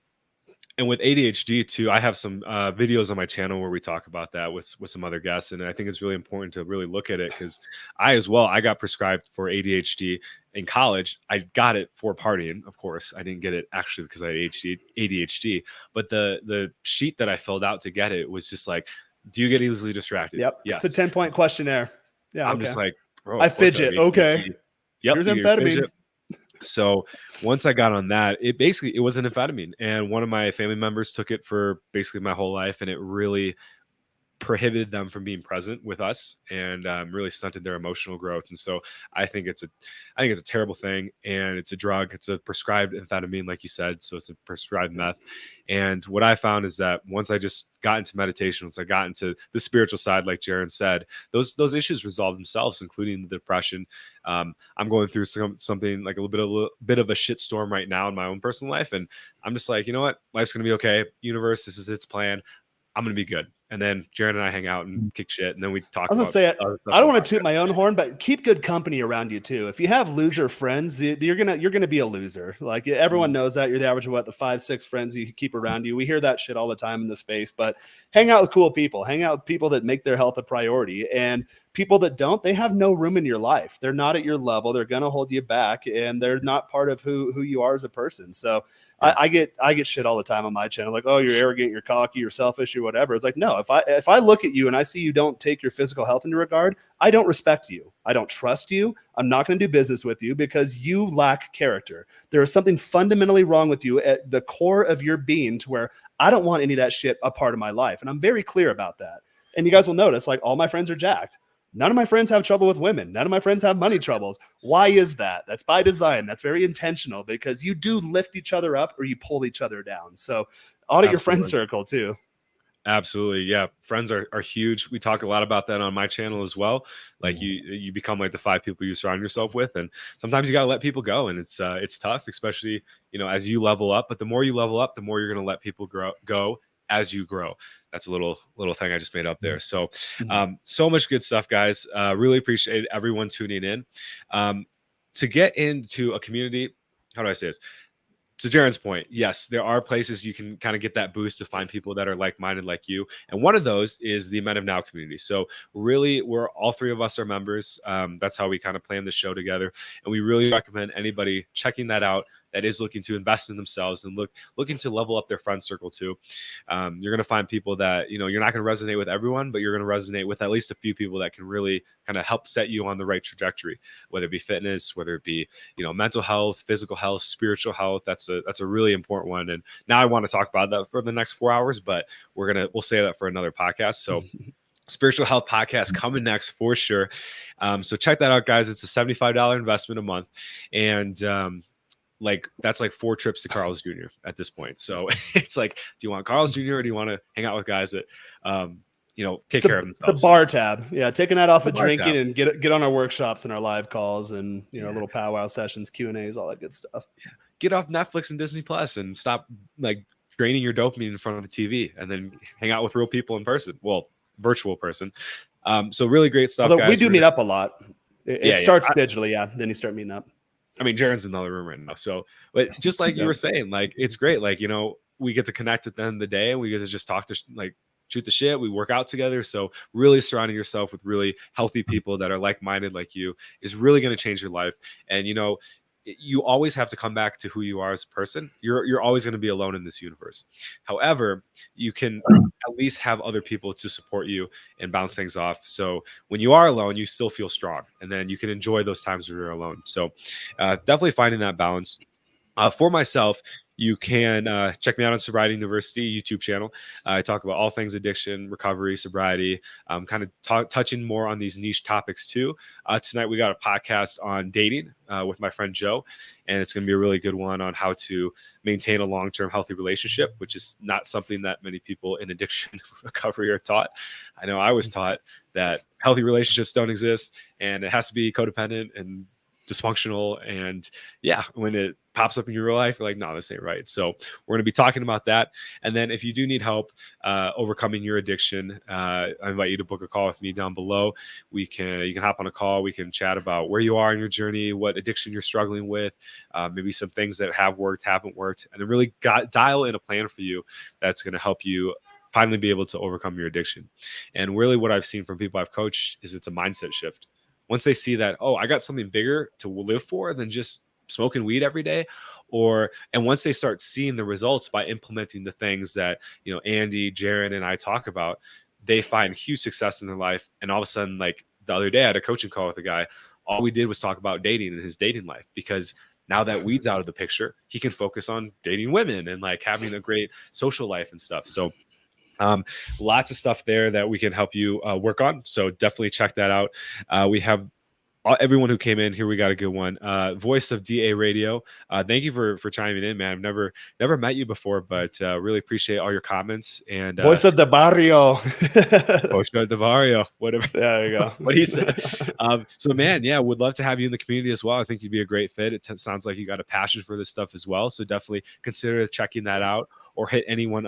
And with ADHD too, I have some videos on my channel where we talk about that with some other guests, and I think it's really important to really look at it because I got prescribed for ADHD in college. I got it for partying, of course. I didn't get it actually because I had ADHD, but the sheet that I filled out to get it was just like, "Do you get easily distracted?" Yep. Yes. It's a 10-point questionnaire. Yeah. I'm okay. just like, bro, I of course fidget. have Okay. ADHD. Yep. Here's you amphetamine. fidget. So once I got on that, it was an amphetamine, and one of my family members took it for basically my whole life, and it really prohibited them from being present with us, and really stunted their emotional growth. And so I think it's a terrible thing, and it's a drug. It's a prescribed amphetamine, like you said. So it's a prescribed meth. And what I found is that once I just got into meditation, once I got into the spiritual side, like Jaron said, those issues resolved themselves, including the depression. I'm going through something like a little bit of a shitstorm right now in my own personal life, and I'm just like, you know what, life's gonna be okay. Universe, this is its plan. I'm gonna be good. And then Jaron and I hang out and kick shit, and then we talk. I was gonna say, I don't want to toot my own horn, but keep good company around you too. If you have loser friends, you're gonna be a loser. Like everyone knows that. You're the average of what, the 5-6 friends you keep around you. We hear that shit all the time in the space, but hang out with cool people. Hang out with people that make their health a priority, and people that don't, they have no room in your life. They're not at your level. They're gonna hold you back, and they're not part of who you are as a person. So I get shit all the time on my channel, like, oh, you're arrogant, you're cocky, you're selfish, or whatever. It's like, no, if I look at you and I see you don't take your physical health into regard, I don't respect you. I don't trust you. I'm not going to do business with you because you lack character. There is something fundamentally wrong with you at the core of your being to where I don't want any of that shit a part of my life. And I'm very clear about that. And you guys will notice, like, all my friends are jacked. None of my friends have trouble with women. None of my friends have money troubles. Why is that? That's by design. That's very intentional because you do lift each other up or you pull each other down. So audit your friend circle too. Absolutely. Yeah. Friends are huge. We talk a lot about that on my channel as well. Like you become like the 5 people you surround yourself with. And sometimes you got to let people go. And it's tough, especially, as you level up. But the more you level up, the more you're going to let people go as you grow. That's a little thing I just made up there. So, so much good stuff, guys. Really appreciate everyone tuning in. To get into a community, how do I say this? To Jaron's point, yes, there are places you can kind of get that boost to find people that are like-minded like you. And one of those is the Men of Now community. So really, we're all 3 of us are members. That's how we kind of plan the show together. And we really recommend anybody checking that out that is looking to invest in themselves and looking to level up their friend circle too. You're going to find people that, you're not going to resonate with everyone, but you're going to resonate with at least a few people that can really kind of help set you on the right trajectory, whether it be fitness, whether it be, mental health, physical health, spiritual health. That's a really important one. And now I want to talk about that for the next 4 hours, but we'll say that for another podcast. So spiritual health podcast coming next for sure. So check that out, guys. It's a $75 investment a month. And, that's like 4 trips to Carl's Jr. at this point. So it's like, do you want Carl's Jr. or do you want to hang out with guys that, take care of themselves? It's a bar tab. Yeah. Taking that off of drinking tab. And get on our workshops and our live calls and, little powwow sessions, Q&As, all that good stuff. Yeah. Get off Netflix and Disney Plus and stop draining your dopamine in front of the TV and then hang out with real people in person. Well, virtual person. So really great stuff. Although guys. We do meet up a lot. It starts digitally. Yeah. Then you start meeting up. I mean, Jaron's in another room right now. So, but just like you were saying, it's great. We get to connect at the end of the day and we get to just talk to shoot the shit. We work out together. So really surrounding yourself with really healthy people that are like-minded like you is really going to change your life. And, you always have to come back to who you are as a person. You're always going to be alone in this universe. However, you can at least have other people to support you and bounce things off. So when you are alone, you still feel strong, and then you can enjoy those times when you're alone. So definitely finding that balance. For myself, you can check me out on Sobriety University YouTube channel. I talk about all things addiction, recovery, sobriety, kind of touching more on these niche topics too. Tonight, we got a podcast on dating with my friend Joe, and it's going to be a really good one on how to maintain a long-term healthy relationship, which is not something that many people in addiction recovery are taught. I know I was taught that healthy relationships don't exist, and it has to be codependent and dysfunctional. And yeah, when pops up in your real life, you're like, no, this ain't right. So we're going to be talking about that. And then if you do need help overcoming your addiction, I invite you to book a call with me down below. You can hop on a call. We can chat about where you are in your journey, what addiction you're struggling with, maybe some things that have worked, haven't worked, and then really dial in a plan for you that's going to help you finally be able to overcome your addiction. And really what I've seen from people I've coached is it's a mindset shift. Once they see that, oh, I got something bigger to live for than just smoking weed every day, and once they start seeing the results by implementing the things that, Andy, Jaron, and I talk about, they find huge success in their life. And all of a sudden, like the other day, I had a coaching call with a guy. All we did was talk about dating and his dating life, because now that weed's out of the picture, he can focus on dating women and like having a great social life and stuff. So lots of stuff there that we can help you work on. So definitely check that out. We have everyone who came in here. We got a good one. Voice of DA Radio. Thank you for chiming in, man. I've never met you before, but really appreciate all your comments. And Voice of the barrio. Voice of the barrio. Whatever. There you go. What he said. So man, yeah, would love to have you in the community as well. I think you'd be a great fit. It sounds like you got a passion for this stuff as well. So definitely consider checking that out, or hit any one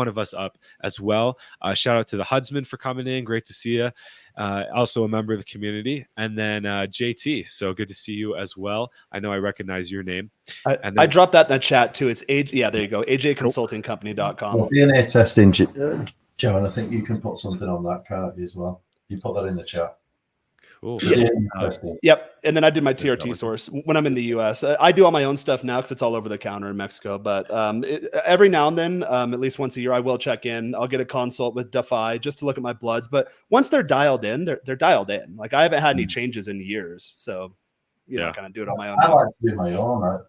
of us up as well. Shout out to the Hudsman for coming in. Great to see you. Also a member of the community. And then JT. So good to see you as well. I know I recognize your name. I dropped that in the chat too. It's yeah, there you go. ajconsultingcompany.com. Well, DNA testing, Joe, I think you can put something on that, can't you, as well? You put that in the chat. Cool. Yep. And then I did my TRT source when I'm in the US. I do all my own stuff now because it's all over the counter in Mexico. But every now and then, at least once a year, I will check in. I'll get a consult with Defy just to look at my bloods. But once they're dialed in, they're dialed in. Like I haven't had any changes in years. So, I kind of do it on my own. I like to do my own.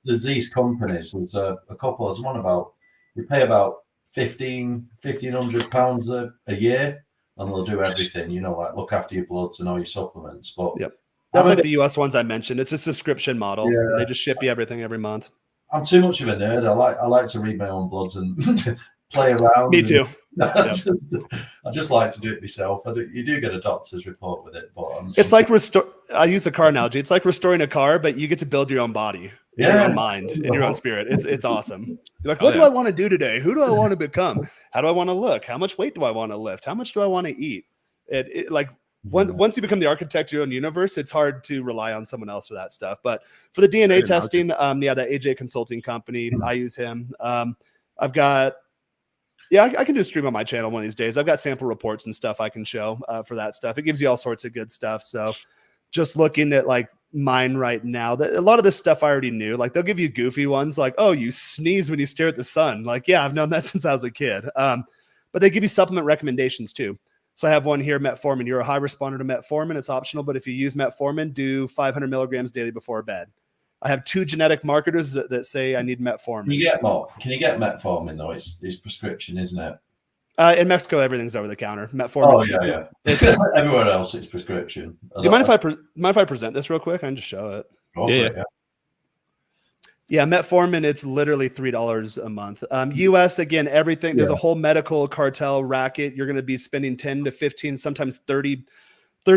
There's these companies. There's a couple. There's one you pay about £1,500 a year. And they'll do everything, like look after your bloods and all your supplements. But that's like the US ones I mentioned. It's a subscription model. Yeah. They just ship you everything every month. I'm too much of a nerd. I like to read my own bloods and play around. Me too. I just like to do it myself. You do get a doctor's report with it, but it's like I use a car analogy. It's like restoring a car, but you get to build your own body, your own mind, and your own spirit. It's awesome. You're like, what do I want to do today? Who do I want to become? How do I want to look? How much weight do I want to lift? How much do I want to eat? Once you become the architect of your own universe, it's hard to rely on someone else for that stuff. But for the DNA testing, that AJ Consulting Company, I use him. I've got. Yeah, I can do a stream on my channel one of these days. I've got sample reports and stuff I can show for that stuff. It gives you all sorts of good stuff. So just looking at like mine right now, a lot of this stuff I already knew. Like they'll give you goofy ones like, oh, you sneeze when you stare at the sun. Like, yeah, I've known that since I was a kid. But they give you supplement recommendations too. So I have one here, metformin. You're a high responder to metformin. It's optional, but if you use metformin, do 500 milligrams daily before bed. I have 2 genetic markers that say I need metformin. Can you get metformin though? It's prescription, isn't it? In Mexico, everything's over the counter. Metformin. Oh yeah. Everywhere else, it's prescription. Do you mind if I present this real quick? I can just show it. Yeah, metformin. It's literally $3 a month. US again, everything. There's a whole medical cartel racket. You're going to be spending 10 to 15, sometimes 30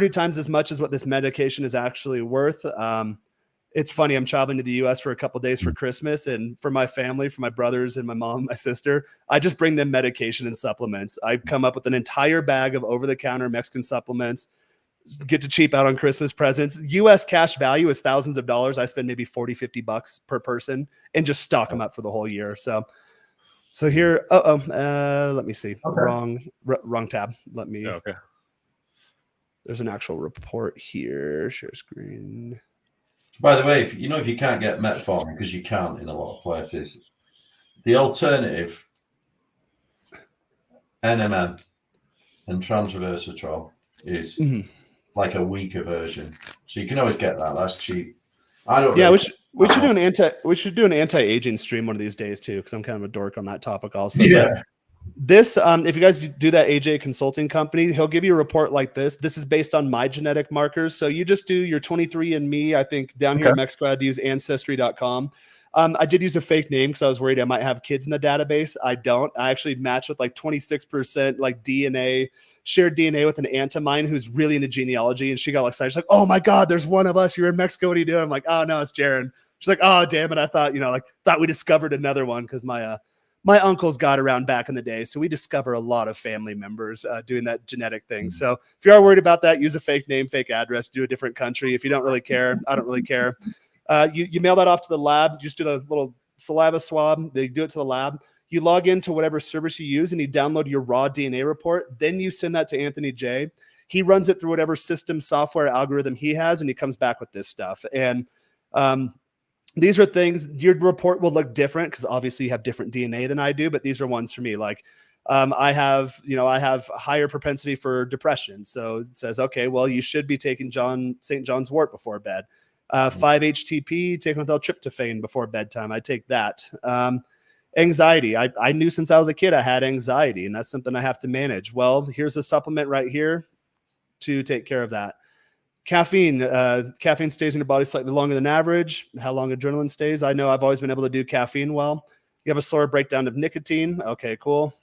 times as much as what this medication is actually worth. It's funny. I'm traveling to the U.S. for a couple of days for Christmas, and for my family, for my brothers and my mom, my sister, I just bring them medication and supplements. I come up with an entire bag of over-the-counter Mexican supplements. Get to cheap out on Christmas presents. U.S. cash value is thousands of dollars. I spend maybe $40-$50 per person and just stock them up for the whole year. So here. Let me see. Okay. Wrong tab. Let me. Okay. There's an actual report here. Share screen. By the way, if you can't get metformin, because you can't in a lot of places, the alternative, NMN and transresveratrol, is like a weaker version. So you can always get that. That's cheap. We should do an anti-aging stream one of these days too, because I'm kind of a dork on that topic also. Yeah. But this, if you guys do that AJ Consulting Company, he'll give you a report like this. This is based on my genetic markers. So you just do your 23andMe. I think down here in Mexico, I had to use Ancestry.com. I did use a fake name because I was worried I might have kids in the database. I don't. I actually matched with like 26% like DNA, shared DNA with an aunt of mine who's really into genealogy. And she got excited. She's like, oh my God, there's one of us. You're in Mexico. What are you doing? I'm like, oh no, it's Jaron. She's like, oh, damn it. I thought, thought we discovered another one because my uncles got around back in the day. So we discover a lot of family members doing that genetic thing. So if you are worried about that, use a fake name, fake address, do a different country. If you don't really care, I don't really care. You mail that off to the lab. You just do the little saliva swab. They do it to the lab. You log into whatever service you use and you download your raw DNA report. Then you send that to Anthony J. He runs it through whatever system, software, algorithm he has, and he comes back with this stuff. And these are things, your report will look different because obviously you have different DNA than I do, but these are ones for me. Like I have a higher propensity for depression. So it says, okay, well, you should be taking St. John's wort before bed. 5-HTP, taking methyltryptophan before bedtime. I take that. Anxiety. I knew since I was a kid I had anxiety, and that's something I have to manage. Well, here's a supplement right here to take care of that. Caffeine. Caffeine stays in your body slightly longer than average. How long adrenaline stays? I know I've always been able to do caffeine well. You have a slower breakdown of nicotine. Okay, cool.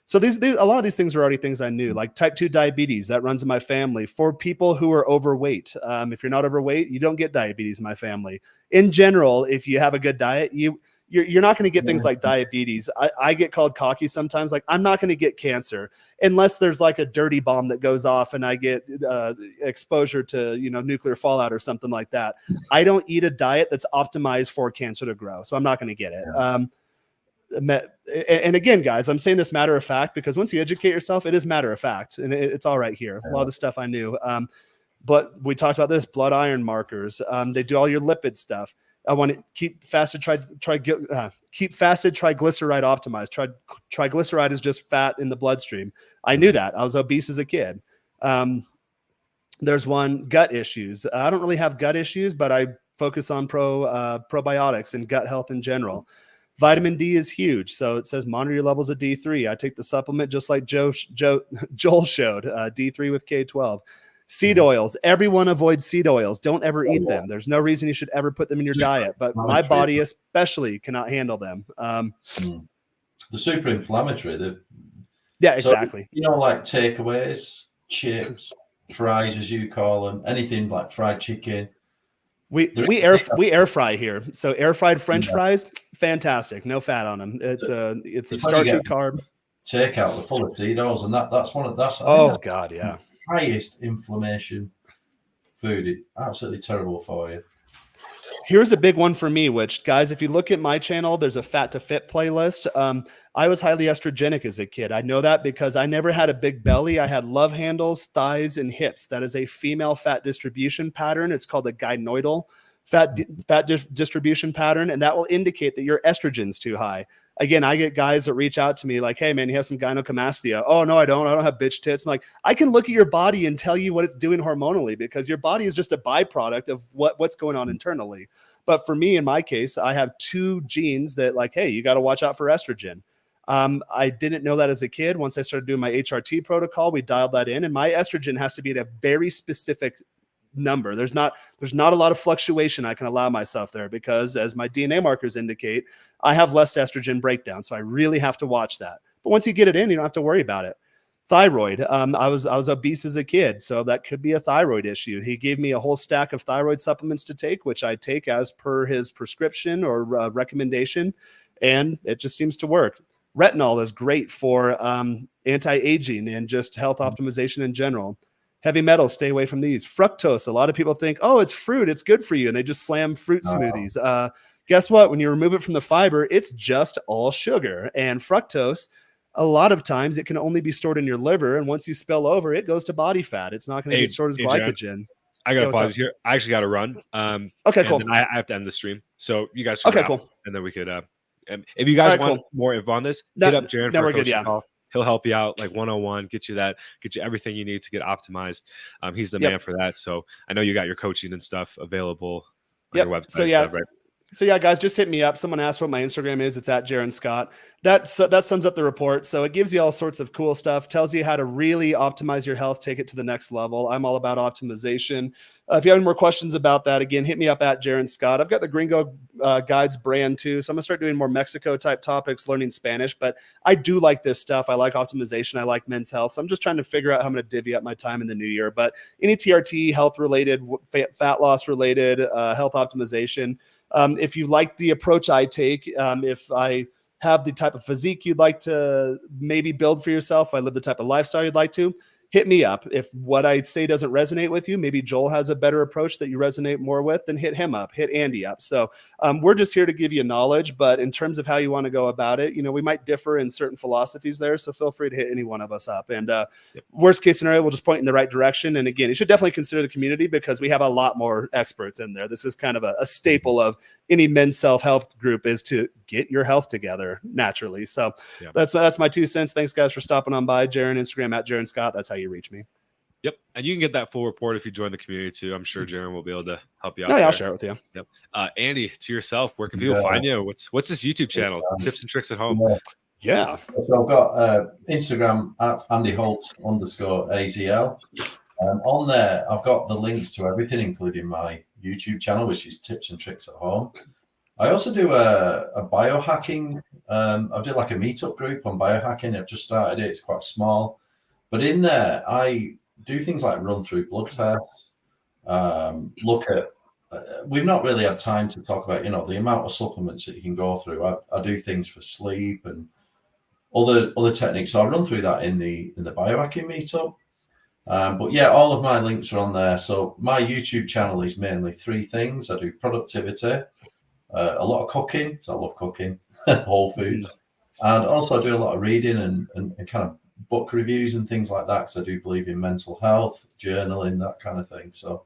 So these a lot of these things are already things I knew, like type 2 diabetes that runs in my family. For people who are overweight, if you're not overweight, you don't get diabetes in my family. In general, if you have a good diet, you're not going to get things like diabetes. I get called cocky sometimes. Like, I'm not going to get cancer unless there's like a dirty bomb that goes off and I get exposure to, nuclear fallout or something like that. I don't eat a diet that's optimized for cancer to grow. So I'm not going to get it. And again, guys, I'm saying this matter of fact, because once you educate yourself, it is matter of fact, and it's all right here. A lot of the stuff I knew. But we talked about this, blood iron markers. They do all your lipid stuff. I want to keep fasted triglyceride optimized. Triglyceride is just fat in the bloodstream. I knew that. I was obese as a kid. There's one, gut issues. I don't really have gut issues, but I focus on probiotics and gut health in general. Vitamin D is huge. So it says monitor your levels of D3. I take the supplement just like Joel showed, D3 with K12. Seed oils. Everyone avoids seed oils. Don't ever eat them. There's no reason you should ever put them in your diet, but my body especially cannot handle them. The super inflammatory. Yeah, exactly. So, like takeaways, chips, fries, as you call them, anything like fried chicken. We air fry here. So air fried French fries, fantastic. No fat on them. It's a starchy carb. Takeout, they're full of seed oils, and that's one of that's. God, yeah. Highest inflammation food. It's absolutely terrible for you. Here's a big one for me, which, guys, if you look at my channel, there's a Fat to Fit playlist. I was highly estrogenic as a kid. I know that because I never had a big belly. I had love handles, thighs, and hips. That is a female fat distribution pattern. It's called a gynoidal fat distribution pattern, and that will indicate that your estrogen's too high. Again, I get guys that reach out to me like, hey, man, you have some gynecomastia. Oh, no, I don't. I don't have bitch tits. I'm like, I can look at your body and tell you what it's doing hormonally, because your body is just a byproduct of what's going on internally. But for me, in my case, I have two genes that like, hey, you got to watch out for estrogen. I didn't know that as a kid. Once I started doing my HRT protocol, we dialed that in, and my estrogen has to be at a very specific number. There's not a lot of fluctuation I can allow myself there, because as my DNA markers indicate, I have less estrogen breakdown. So I really have to watch that. But once you get it in, you don't have to worry about it. Thyroid. I was obese as a kid, so that could be a thyroid issue. He gave me a whole stack of thyroid supplements to take, which I take as per his prescription or recommendation, and it just seems to work. Retinol is great for anti-aging and just health optimization in general. Heavy metals, stay away from these. Fructose, a lot of people think, oh, it's fruit, it's good for you, and they just slam fruit smoothies. Guess what? When you remove it from the fiber, it's just all sugar. And fructose, a lot of times, it can only be stored in your liver, and once you spill over, it goes to body fat. It's not going to get stored as glycogen. Jen, I got to pause here. I actually got to run. Okay, cool. And I have to end the stream, so you guys should cool. And then we could, if you guys want more info on this, hit up Jaron for a coaching call. He'll help you out like 101, get you everything you need to get optimized. He's the man for that. So I know you got your coaching and stuff available on your website. So yeah, right? So yeah, guys, just hit me up. Someone asked what my Instagram is. It's at Jaron Scott. That sums up the report. So it gives you all sorts of cool stuff, tells you how to really optimize your health, take it to the next level. I'm all about optimization. If you have any more questions about that, again, hit me up at Jaron Scott. I've got the Gringo Guides brand too. So I'm gonna start doing more Mexico type topics, learning Spanish, but I do like this stuff. I like optimization. I like men's health. So I'm just trying to figure out how I'm gonna divvy up my time in the new year, but any TRT, health related, fat loss related, health optimization. If you like the approach I take, if I have the type of physique you'd like to maybe build for yourself, if I live the type of lifestyle you'd like to, hit me up. If what I say doesn't resonate with you, maybe Joel has a better approach that you resonate more with, then hit him up, hit Andy up. So we're just here to give you knowledge, but in terms of how you want to go about it, we might differ in certain philosophies there. So feel free to hit any one of us up. And worst case scenario, we'll just point in the right direction. And again, you should definitely consider the community because we have a lot more experts in there. This is kind of a staple of any men's self-help group is to get your health together naturally. So that's my 2 cents. Thanks guys for stopping on by. Jaron, Instagram at Jaron Scott. That's how you reach me. Yep. And you can get that full report if you join the community too. I'm sure Jaron will be able to help you out. No, yeah, I'll share it with you. Yep. Andy, to yourself, where can people find you? What's this YouTube channel? Tips and tricks at home. Yeah. So I've got Instagram at AndyHolt_AZL. On there, I've got the links to everything, including my YouTube channel, which is Tips and Tricks at Home. I also do a biohacking. I did like a meetup group on biohacking. I've just started it. It's quite small. But in there, I do things like run through blood tests, look at, we've not really had time to talk about, the amount of supplements that you can go through. I do things for sleep and other techniques. So I run through that in the biohacking meetup. But yeah, all of my links are on there. So my YouTube channel is mainly 3 things. I do productivity, a lot of cooking. So I love cooking, whole foods. And also I do a lot of reading and kind of book reviews and things like that, because I do believe in mental health, journaling, that kind of thing. So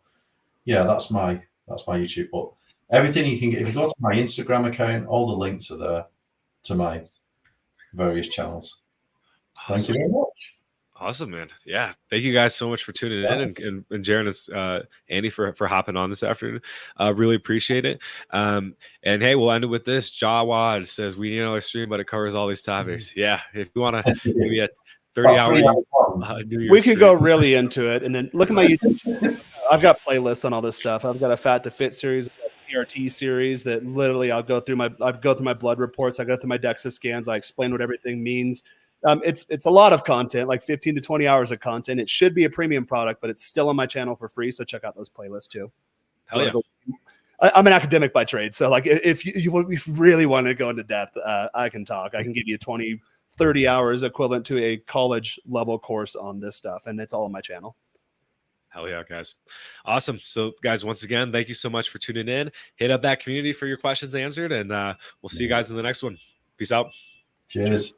yeah, that's my YouTube. But everything you can get, if you go to my Instagram account, all the links are there to my various channels. Thank you very much. Awesome, man. Yeah. Thank you guys so much for tuning in and Jaron, Andy for hopping on this afternoon. Really appreciate it. And hey, we'll end it with this. Jawad says we need another stream, but it covers all these topics. Yeah. If you want to maybe a 30-hour New Year's we can stream. go really into it. And then look at my YouTube channel. I've got playlists on all this stuff. I've got a Fat to Fit series, a TRT series that literally I go through my blood reports. I go through my DEXA scans. I explain what everything means. It's a lot of content, like 15 to 20 hours of content. It should be a premium product, but it's still on my channel for free. So check out those playlists too. Hell yeah. I'm an academic by trade. So like if you really want to go into depth, I can talk. I can give you 20, 30 hours equivalent to a college level course on this stuff. And it's all on my channel. Hell yeah, guys. Awesome. So guys, once again, thank you so much for tuning in. Hit up that community for your questions answered. And we'll see you guys in the next one. Peace out. Cheers.